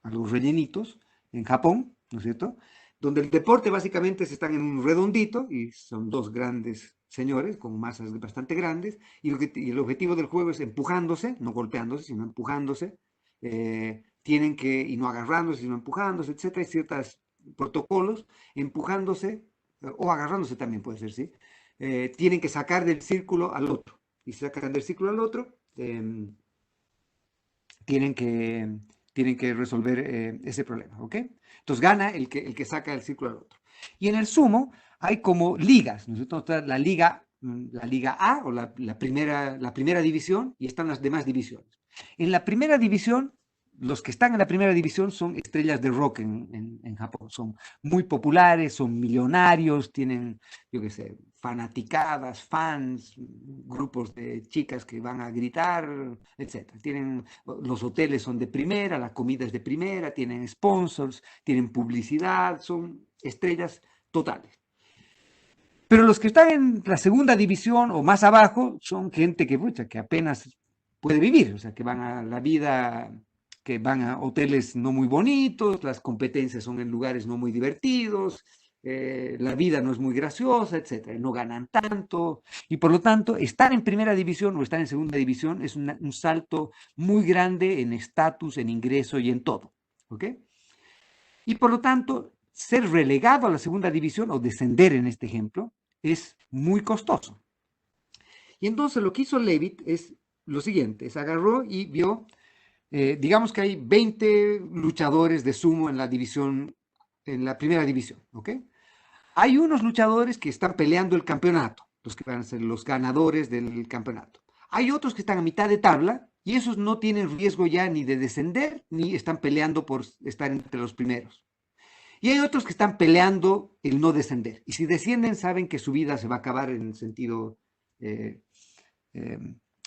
a los rellenitos, en Japón, ¿no es cierto? Donde el deporte básicamente se están en un redondito y son dos grandes señores con masas bastante grandes y el objetivo del juego es empujándose, no golpeándose, sino empujándose, y no agarrándose, sino empujándose, etcétera, hay ciertos protocolos, empujándose, o agarrándose también puede ser, ¿sí? Tienen que sacar del círculo al otro, y si sacan del círculo al otro, tienen que, tienen que resolver ese problema, ¿ok? Entonces gana el que saca el círculo al otro. Y en el sumo hay como ligas, ¿no es cierto? Está la liga A o la primera división y están las demás divisiones. En la primera división, los que están en la primera división son estrellas de rock en Japón, son muy populares, son millonarios, tienen, yo qué sé, fanaticadas, fans, grupos de chicas que van a gritar, etcétera. Los hoteles son de primera, la comida es de primera, tienen sponsors, tienen publicidad, son estrellas totales. Pero los que están en la segunda división o más abajo son gente que apenas puede vivir, o sea, que van a la vida, que van a hoteles no muy bonitos, las competencias son en lugares no muy divertidos, la vida no es muy graciosa, etcétera, no ganan tanto, y por lo tanto, estar en primera división o estar en segunda división es un salto muy grande en estatus, en ingreso y en todo, ¿ok? Y por lo tanto, ser relegado a la segunda división o descender en este ejemplo es muy costoso. Y entonces lo que hizo Levitt es lo siguiente, se agarró y vio, digamos que hay 20 luchadores de sumo en la división, en la primera división, ¿ok? Hay unos luchadores que están peleando el campeonato, los que van a ser los ganadores del campeonato. Hay otros que están a mitad de tabla y esos no tienen riesgo ya ni de descender ni están peleando por estar entre los primeros. Y hay otros que están peleando el no descender. Y si descienden, saben que su vida se va a acabar en el sentido eh, eh,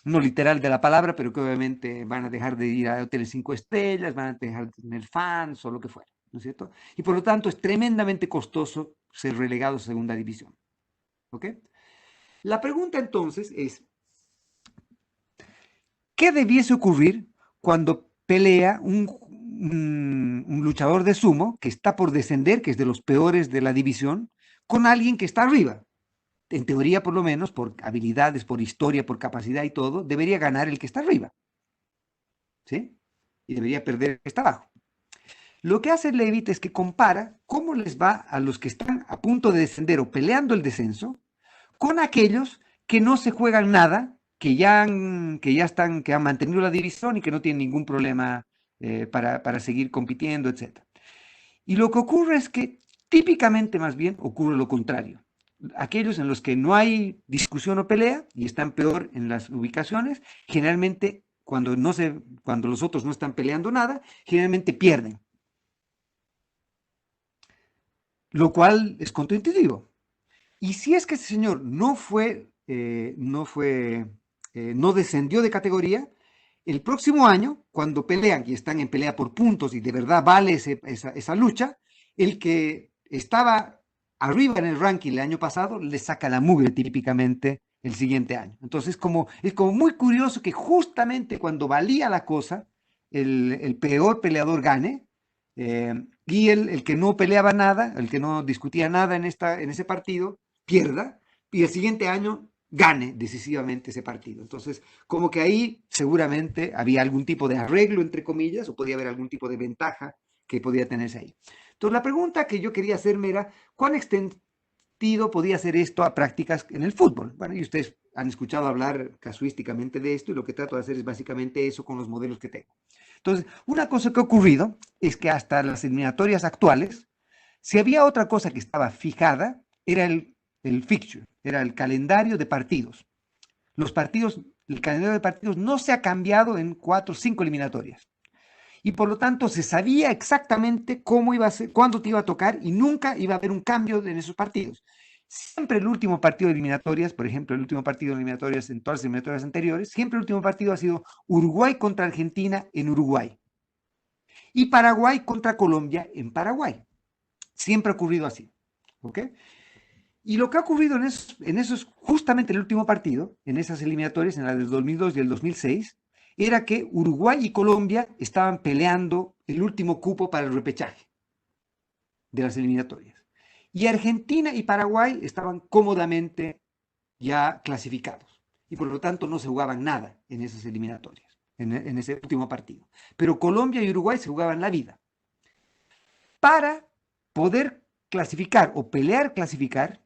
no literal de la palabra, pero que obviamente van a dejar de ir a hoteles 5 estrellas, van a dejar de tener fans o lo que fuera, ¿no es cierto? Y por lo tanto es tremendamente costoso ser relegado a segunda división. ¿Ok? La pregunta entonces es, ¿qué debiese ocurrir cuando pelea un luchador de sumo que está por descender, que es de los peores de la división, con alguien que está arriba? En teoría, por lo menos, por habilidades, por historia, por capacidad y todo, debería ganar el que está arriba, ¿sí? Y debería perder el que está abajo. Lo que hace Levitt es que compara cómo les va a los que están a punto de descender o peleando el descenso con aquellos que no se juegan nada, que han mantenido la división y que no tienen ningún problema para seguir compitiendo, etc. Y lo que ocurre es que Típicamente, más bien, ocurre lo contrario. Aquellos en los que no hay discusión o pelea y están peor en las ubicaciones, generalmente cuando los otros no están peleando nada, generalmente pierden, lo cual es contraintuitivo. Y si es que ese señor no descendió de categoría, el próximo año, cuando pelean y están en pelea por puntos y de verdad vale esa lucha, el que estaba arriba en el ranking el año pasado le saca la mugre típicamente el siguiente año. Entonces es como muy curioso que justamente cuando valía la cosa, el peor peleador gane, y el que no peleaba nada, el que no discutía nada en ese partido, pierda, y el siguiente año gane decisivamente ese partido. Entonces, como que ahí seguramente había algún tipo de arreglo, entre comillas, o podía haber algún tipo de ventaja que podía tenerse ahí. Entonces, la pregunta que yo quería hacerme era, ¿cuán extendido podía ser esto a prácticas en el fútbol? Bueno, y ustedes han escuchado hablar casuísticamente de esto, y lo que trato de hacer es básicamente eso con los modelos que tengo. Entonces, una cosa que ha ocurrido es que hasta las eliminatorias actuales, si había otra cosa que estaba fijada, era el fixture, era el calendario de partidos. Los partidos, el calendario de partidos no se ha cambiado en 4 o 5 eliminatorias. Y por lo tanto se sabía exactamente cómo iba a ser, cuándo te iba a tocar y nunca iba a haber un cambio en esos partidos. Siempre el último partido de eliminatorias, por ejemplo, el último partido de eliminatorias en todas las eliminatorias anteriores, siempre el último partido ha sido Uruguay contra Argentina en Uruguay y Paraguay contra Colombia en Paraguay. Siempre ha ocurrido así. ¿Ok? Y lo que ha ocurrido en esos, justamente el último partido, en esas eliminatorias, en la del 2002 y el 2006, era que Uruguay y Colombia estaban peleando el último cupo para el repechaje de las eliminatorias. Y Argentina y Paraguay estaban cómodamente ya clasificados. Y por lo tanto no se jugaban nada en esas eliminatorias, en ese último partido. Pero Colombia y Uruguay se jugaban la vida. Para poder clasificar o pelear clasificar,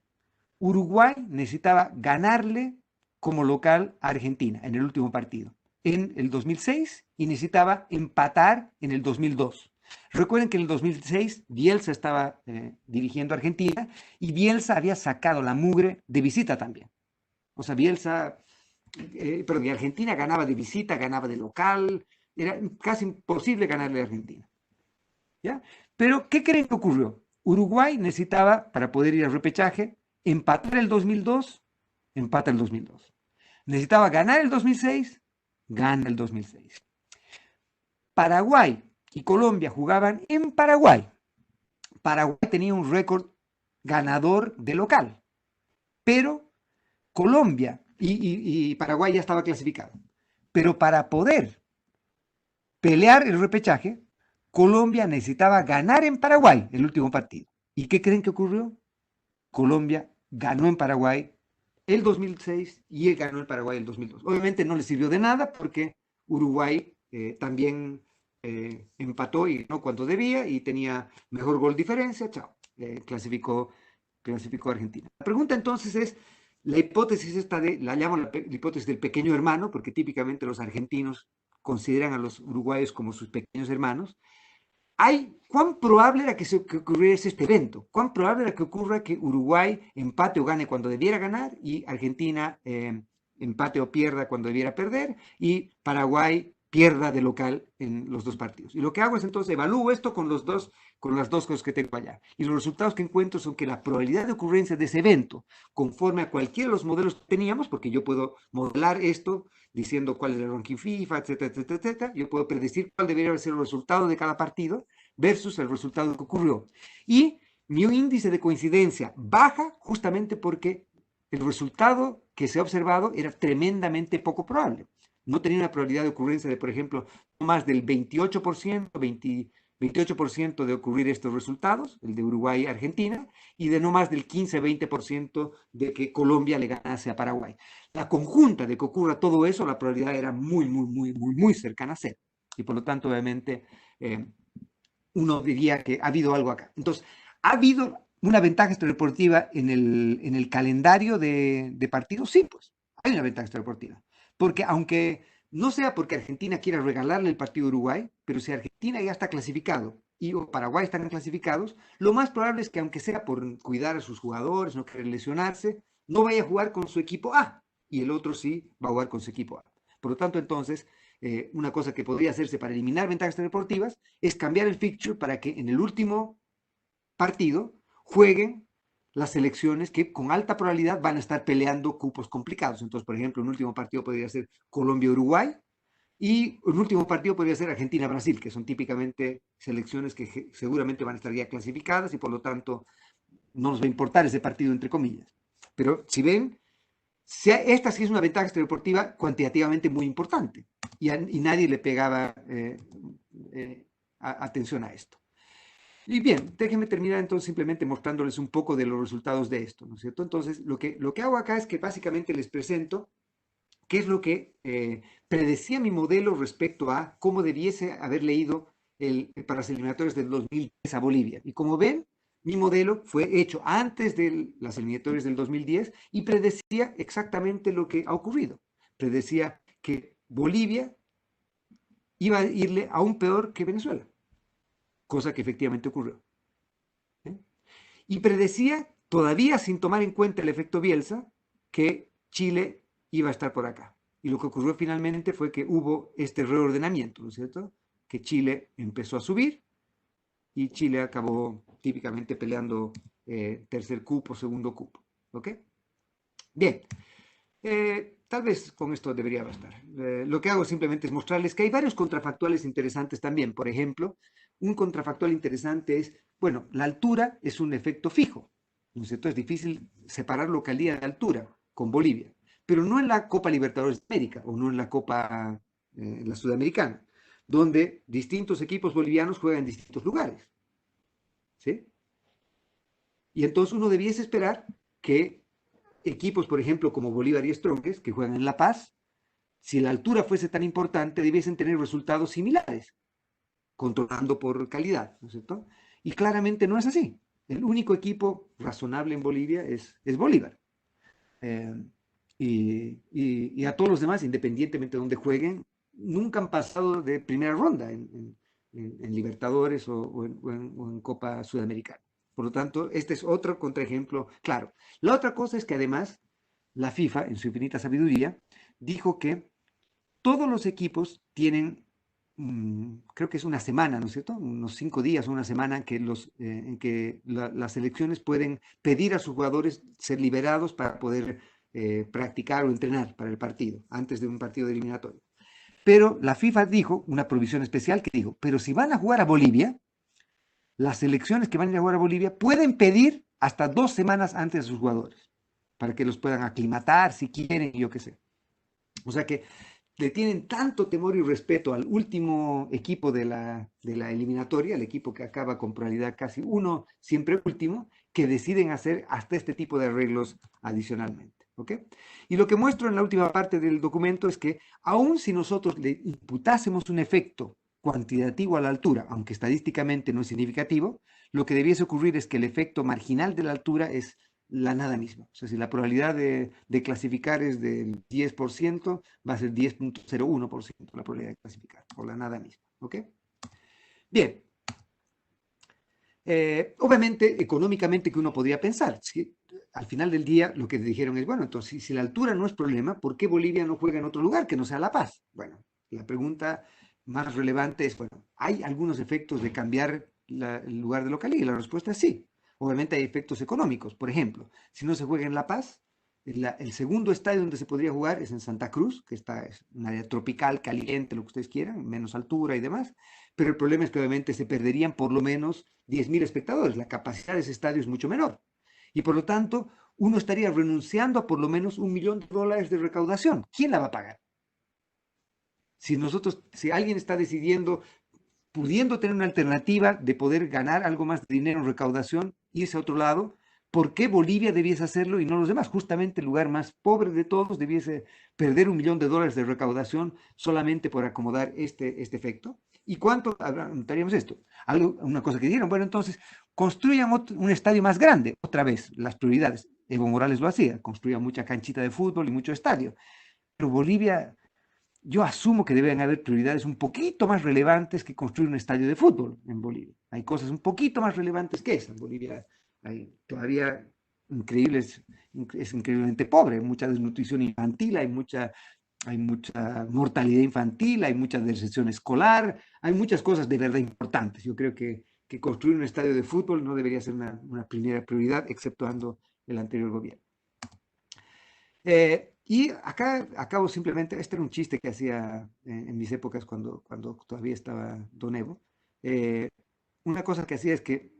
Uruguay necesitaba ganarle como local a Argentina en el último partido, en el 2006, y necesitaba empatar en el 2002. Recuerden que en el 2006 Bielsa estaba dirigiendo a Argentina y Bielsa había sacado la mugre de visita también. O sea, perdón, Argentina ganaba de visita, ganaba de local, era casi imposible ganarle a Argentina. ¿Ya? Pero, ¿qué creen que ocurrió? Uruguay necesitaba, para poder ir al repechaje, empatar el 2002, empata el 2002. Necesitaba ganar el 2006, gana el 2006. Paraguay y Colombia jugaban en Paraguay. Paraguay tenía un récord ganador de local, pero Colombia y Paraguay ya estaba clasificado. Pero para poder pelear el repechaje, Colombia necesitaba ganar en Paraguay el último partido. ¿Y qué creen que ocurrió? Colombia ganó en Paraguay el 2006 y él ganó en Paraguay el 2002. Obviamente no le sirvió de nada porque Uruguay también empató y no cuanto debía y tenía mejor gol diferencia. Chao, clasificó Argentina. La pregunta entonces es, la hipótesis esta la llamo la hipótesis del pequeño hermano, porque típicamente los argentinos consideran a los uruguayos como sus pequeños hermanos. ¿Cuán probable era que ocurriese este evento? ¿Cuán probable era que ocurra que Uruguay empate o gane cuando debiera ganar y Argentina empate o pierda cuando debiera perder y Paraguay pierda de local en los dos partidos? Y lo que hago es entonces evalúo esto con las dos cosas que tengo allá. Y los resultados que encuentro son que la probabilidad de ocurrencia de ese evento, conforme a cualquiera de los modelos que teníamos, porque yo puedo modelar esto diciendo cuál es el ranking FIFA, etcétera, etcétera, etcétera. Yo puedo predecir cuál debería ser el resultado de cada partido versus el resultado que ocurrió. Y mi índice de coincidencia baja justamente porque el resultado que se ha observado era tremendamente poco probable. No tenía una probabilidad de ocurrencia de, por ejemplo, no más del 28%, 28% de ocurrir estos resultados, el de Uruguay-Argentina, y de no más del 15-20% de que Colombia le ganase a Paraguay. La conjunta de que ocurra todo eso, la probabilidad era muy, muy, muy, muy, muy cercana a cero. Y por lo tanto, obviamente, uno diría que ha habido algo acá. Entonces, ¿ha habido una ventaja extradeportiva en el calendario de partidos? Sí, pues, hay una ventaja extradeportiva. Porque aunque no sea porque Argentina quiera regalarle el partido a Uruguay, pero si Argentina ya está clasificado y Paraguay están clasificados, lo más probable es que aunque sea por cuidar a sus jugadores, no querer lesionarse, no vaya a jugar con su equipo A y el otro sí va a jugar con su equipo A. Por lo tanto, entonces, una cosa que podría hacerse para eliminar ventajas deportivas es cambiar el fixture para que en el último partido jueguen las selecciones que con alta probabilidad van a estar peleando cupos complicados. Entonces, por ejemplo, un último partido podría ser Colombia-Uruguay y un último partido podría ser Argentina-Brasil, que son típicamente selecciones que seguramente van a estar ya clasificadas y por lo tanto no nos va a importar ese partido, entre comillas. Pero si ven, esta sí es una ventaja deportiva cuantitativamente muy importante y nadie le pegaba atención a esto. Y bien, déjenme terminar entonces simplemente mostrándoles un poco de los resultados de esto, ¿no es cierto? Entonces, lo que hago acá es que básicamente les presento qué es lo que predecía mi modelo respecto a cómo debiese haber leído para las eliminatorias del 2010 a Bolivia. Y como ven, mi modelo fue hecho antes de las eliminatorias del 2010 y predecía exactamente lo que ha ocurrido. Predecía que Bolivia iba a irle aún peor que Venezuela, cosa que efectivamente ocurrió. ¿Eh? Y predecía, todavía sin tomar en cuenta el efecto Bielsa, que Chile iba a estar por acá. Y lo que ocurrió finalmente fue que hubo este reordenamiento, ¿no es cierto? Que Chile empezó a subir y Chile acabó típicamente peleando tercer cupo, segundo cupo. ¿Ok? Bien, tal vez con esto debería bastar. Lo que hago simplemente es mostrarles que hay varios contrafactuales interesantes también. Por ejemplo, un contrafactual interesante es, bueno, la altura es un efecto fijo, ¿no es cierto? Es difícil separar localidad de altura con Bolivia, pero no en la Copa Libertadores de América o no en la Copa, la Sudamericana, donde distintos equipos bolivianos juegan en distintos lugares, ¿sí? Y entonces uno debiese esperar que equipos, por ejemplo, como Bolívar y Strongest, que juegan en La Paz, si la altura fuese tan importante, debiesen tener resultados similares, controlando por calidad, ¿no es cierto? Y claramente no es así. El único equipo razonable en Bolivia es Bolívar. Eh, y a todos los demás, independientemente de donde jueguen, nunca han pasado de primera ronda en Libertadores o en Copa Sudamericana. Por lo tanto, este es otro contraejemplo claro. La otra cosa es que además la FIFA, en su infinita sabiduría, dijo que todos los equipos tienen, creo que es una semana, ¿no es cierto? Unos 5 días o una semana en que las selecciones pueden pedir a sus jugadores ser liberados para poder practicar o entrenar para el partido, antes de un partido de eliminatorio. Pero la FIFA dijo, una provisión especial que dijo, pero si van a jugar a Bolivia, las selecciones que van a ir a jugar a Bolivia pueden pedir hasta 2 semanas antes a sus jugadores, para que los puedan aclimatar si quieren, yo qué sé. O sea que le tienen tanto temor y respeto al último equipo de la eliminatoria, el equipo que acaba con probabilidad casi uno, siempre último, que deciden hacer hasta este tipo de arreglos adicionalmente. ¿Ok? Y lo que muestro en la última parte del documento es que aun si nosotros le imputásemos un efecto cuantitativo a la altura, aunque estadísticamente no es significativo, lo que debiese ocurrir es que el efecto marginal de la altura es la nada misma. O sea, si la probabilidad de clasificar es del 10%, va a ser 10,01% la probabilidad de clasificar, por la nada misma. ¿Ok? Bien. Obviamente, económicamente, que uno podría pensar, si al final del día lo que dijeron es, bueno, entonces, si la altura no es problema, ¿por qué Bolivia no juega en otro lugar que no sea La Paz? Bueno, la pregunta más relevante es, bueno, ¿hay algunos efectos de cambiar el lugar de localidad? Y la respuesta es sí. Obviamente hay efectos económicos. Por ejemplo, si no se juega en La Paz, el segundo estadio donde se podría jugar es en Santa Cruz, que está es un área tropical, caliente, lo que ustedes quieran, menos altura y demás. Pero el problema es que obviamente se perderían por lo menos 10.000 espectadores. La capacidad de ese estadio es mucho menor. Y por lo tanto, uno estaría renunciando a por lo menos $1.000.000 de recaudación. ¿Quién la va a pagar? Si alguien está decidiendo, pudiendo tener una alternativa de poder ganar algo más de dinero en recaudación, irse a otro lado, ¿por qué Bolivia debiese hacerlo y no los demás? Justamente el lugar más pobre de todos debiese perder $1.000.000 de recaudación solamente por acomodar este efecto. ¿Y cuánto notaríamos esto? Una cosa que dijeron, bueno, entonces construyan un estadio más grande. Otra vez, las prioridades. Evo Morales lo hacía, construía mucha canchita de fútbol y mucho estadio. Pero Bolivia yo asumo que deben haber prioridades un poquito más relevantes que construir un estadio de fútbol en Bolivia. Hay cosas un poquito más relevantes que esa. En Bolivia hay todavía increíbles, es increíblemente pobre, hay mucha desnutrición infantil, hay mucha mortalidad infantil, hay mucha deserción escolar, hay muchas cosas de verdad importantes. Yo creo que construir un estadio de fútbol no debería ser una primera prioridad, exceptuando el anterior gobierno. Y acá acabo simplemente, este era un chiste que hacía en mis épocas cuando todavía estaba Don Evo. Eh, una cosa que hacía es que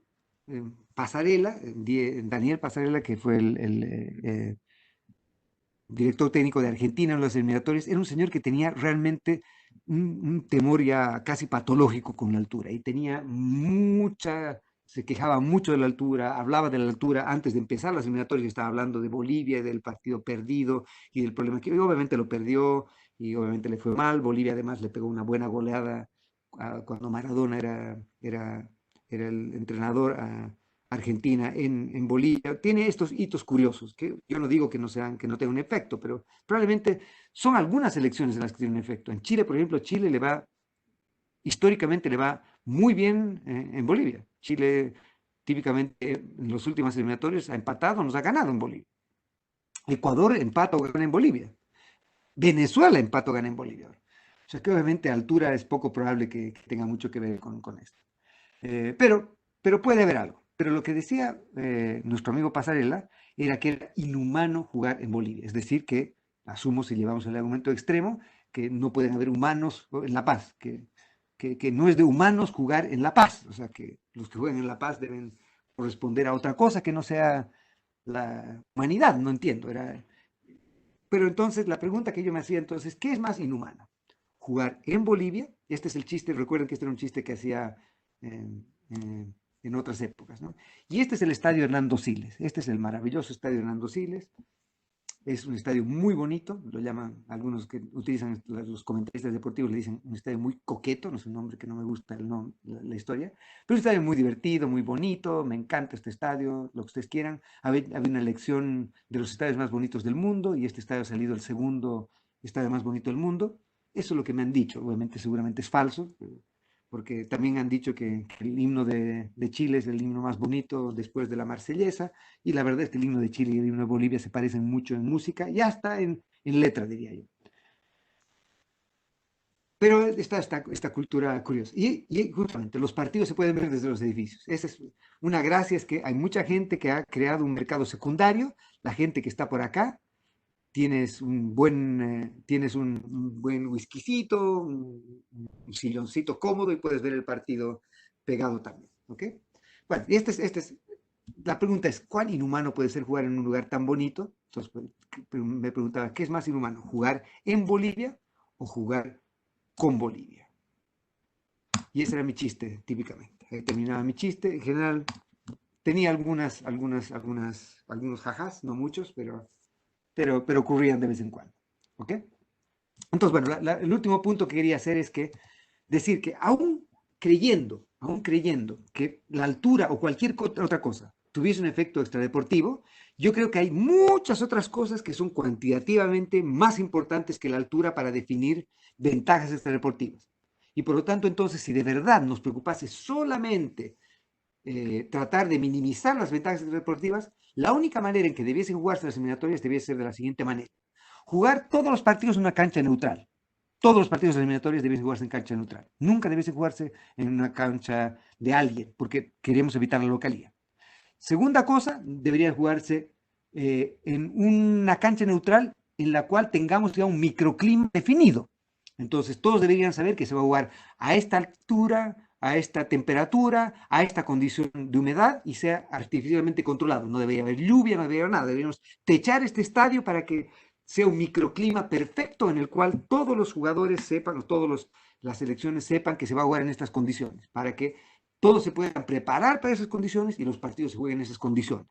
Pasarela, Daniel Pasarela, que fue el director técnico de Argentina en los eliminatorios, era un señor que tenía realmente un temor ya casi patológico con la altura y tenía se quejaba mucho de la altura, hablaba de la altura antes de empezar las eliminatorias, estaba hablando de Bolivia, y del partido perdido y del problema que obviamente lo perdió y obviamente le fue mal. Bolivia además le pegó una buena goleada cuando Maradona era el entrenador a Argentina en Bolivia. Tiene estos hitos curiosos, que yo no digo que no sean, que no tengan un efecto, pero probablemente son algunas elecciones las que tienen un efecto. En Chile, por ejemplo, Chile históricamente le va muy bien en Bolivia. Chile típicamente en los últimos eliminatorios ha empatado, nos ha ganado en Bolivia. Ecuador empata o gana en Bolivia. Venezuela empata o gana en Bolivia. O sea que obviamente a altura es poco probable que tenga mucho que ver con esto. Pero puede haber algo. Pero lo que decía nuestro amigo Pasarela era que era inhumano jugar en Bolivia. Es decir, que asumo, si llevamos el argumento extremo, que no pueden haber humanos en La Paz, que no es de humanos jugar en La Paz. O sea, que los que juegan en La Paz deben corresponder a otra cosa que no sea la humanidad. No entiendo. Pero entonces la pregunta que yo me hacía entonces, ¿qué es más inhumano? Jugar en Bolivia, este es el chiste, recuerden que este era un chiste que hacía en otras épocas, ¿no? Y este es el estadio Hernando Siles, este es el maravilloso estadio Hernando Siles, es un estadio muy bonito, lo llaman algunos que utilizan los comentaristas deportivos, le dicen un estadio muy coqueto, no es un nombre que no me gusta la historia, pero un estadio muy divertido, muy bonito, me encanta este estadio, lo que ustedes quieran. Había una elección de los estadios más bonitos del mundo y este estadio ha salido el segundo estadio más bonito del mundo. Eso es lo que me han dicho, obviamente seguramente es falso, porque también han dicho que el himno de Chile es el himno más bonito después de la Marsellesa, y la verdad es que el himno de Chile y el himno de Bolivia se parecen mucho en música y hasta en letra, diría yo. Pero está esta cultura curiosa. Y justamente los partidos se pueden ver desde los edificios. Esa es una gracia, es que hay mucha gente que ha creado un mercado secundario, la gente que está por acá, tienes un buen whiskycito, un silloncito cómodo y puedes ver el partido pegado también. ¿Ok? Bueno, y la pregunta es, ¿cuán inhumano puede ser jugar en un lugar tan bonito? Entonces me preguntaba, ¿qué es más inhumano? ¿Jugar en Bolivia o jugar con Bolivia? Y ese era mi chiste, típicamente. Ahí terminaba mi chiste. En general, tenía algunos jajas, no muchos, pero ocurrían de vez en cuando. ¿Ok? Entonces, bueno, el último punto que quería hacer es que decir que aún creyendo que la altura o cualquier otra cosa tuviese un efecto extradeportivo, yo creo que hay muchas otras cosas que son cuantitativamente más importantes que la altura para definir ventajas extradeportivas. Y por lo tanto, entonces, si de verdad nos preocupase solamente tratar de minimizar las ventajas extradeportivas, la única manera en que debiesen jugarse las eliminatorias debiese ser de la siguiente manera. Jugar todos los partidos en una cancha neutral. Todos los partidos eliminatorios debiesen jugarse en cancha neutral. Nunca debiesen jugarse en una cancha de alguien, porque queremos evitar la localía. Segunda cosa, debería jugarse en una cancha neutral en la cual tengamos ya un microclima definido. Entonces, todos deberían saber que se va a jugar a esta altura, a esta temperatura, a esta condición de humedad y sea artificialmente controlado. No debería haber lluvia, no debería haber nada. Deberíamos techar este estadio para que sea un microclima perfecto en el cual todos los jugadores sepan, o las selecciones sepan que se va a jugar en estas condiciones, para que todos se puedan preparar para esas condiciones y los partidos se jueguen en esas condiciones.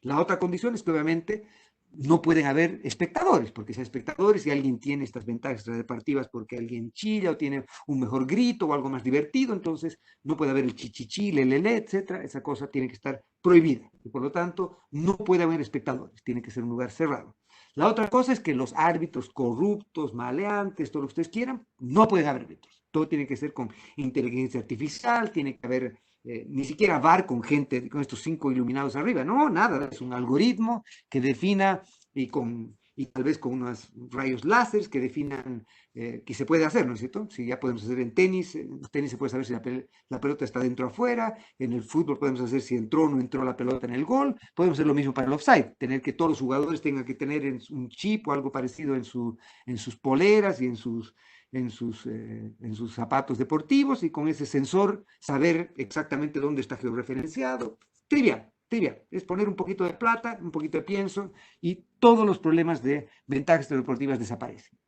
La otra condición es que obviamente no pueden haber espectadores, porque si hay espectadores y alguien tiene estas ventajas deportivas porque alguien chilla o tiene un mejor grito o algo más divertido, entonces no puede haber el chichichi, lelele, etcétera. Esa cosa tiene que estar prohibida y por lo tanto no puede haber espectadores, tiene que ser un lugar cerrado. La otra cosa es que los árbitros corruptos, maleantes, todo lo que ustedes quieran, no pueden haber árbitros. Todo tiene que ser con inteligencia artificial, tiene que haber ni siquiera VAR con gente, con estos 5 iluminados arriba. No, nada, es un algoritmo que defina y tal vez con unos rayos láser que definan que se puede hacer, ¿no es cierto? Si ya podemos hacer en tenis se puede saber si la pelota está dentro o afuera, en el fútbol podemos hacer si entró o no entró la pelota en el gol, podemos hacer lo mismo para el offside, tener que todos los jugadores tengan que tener un chip o algo parecido en sus poleras y en sus zapatos deportivos y con ese sensor saber exactamente dónde está georreferenciado. Trivial, trivial. Es poner un poquito de plata, un poquito de pienso y todos los problemas de ventajas deportivas desaparecen.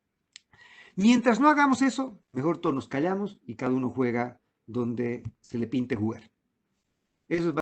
Mientras no hagamos eso, mejor todos nos callamos y cada uno juega donde se le pinte jugar. Eso es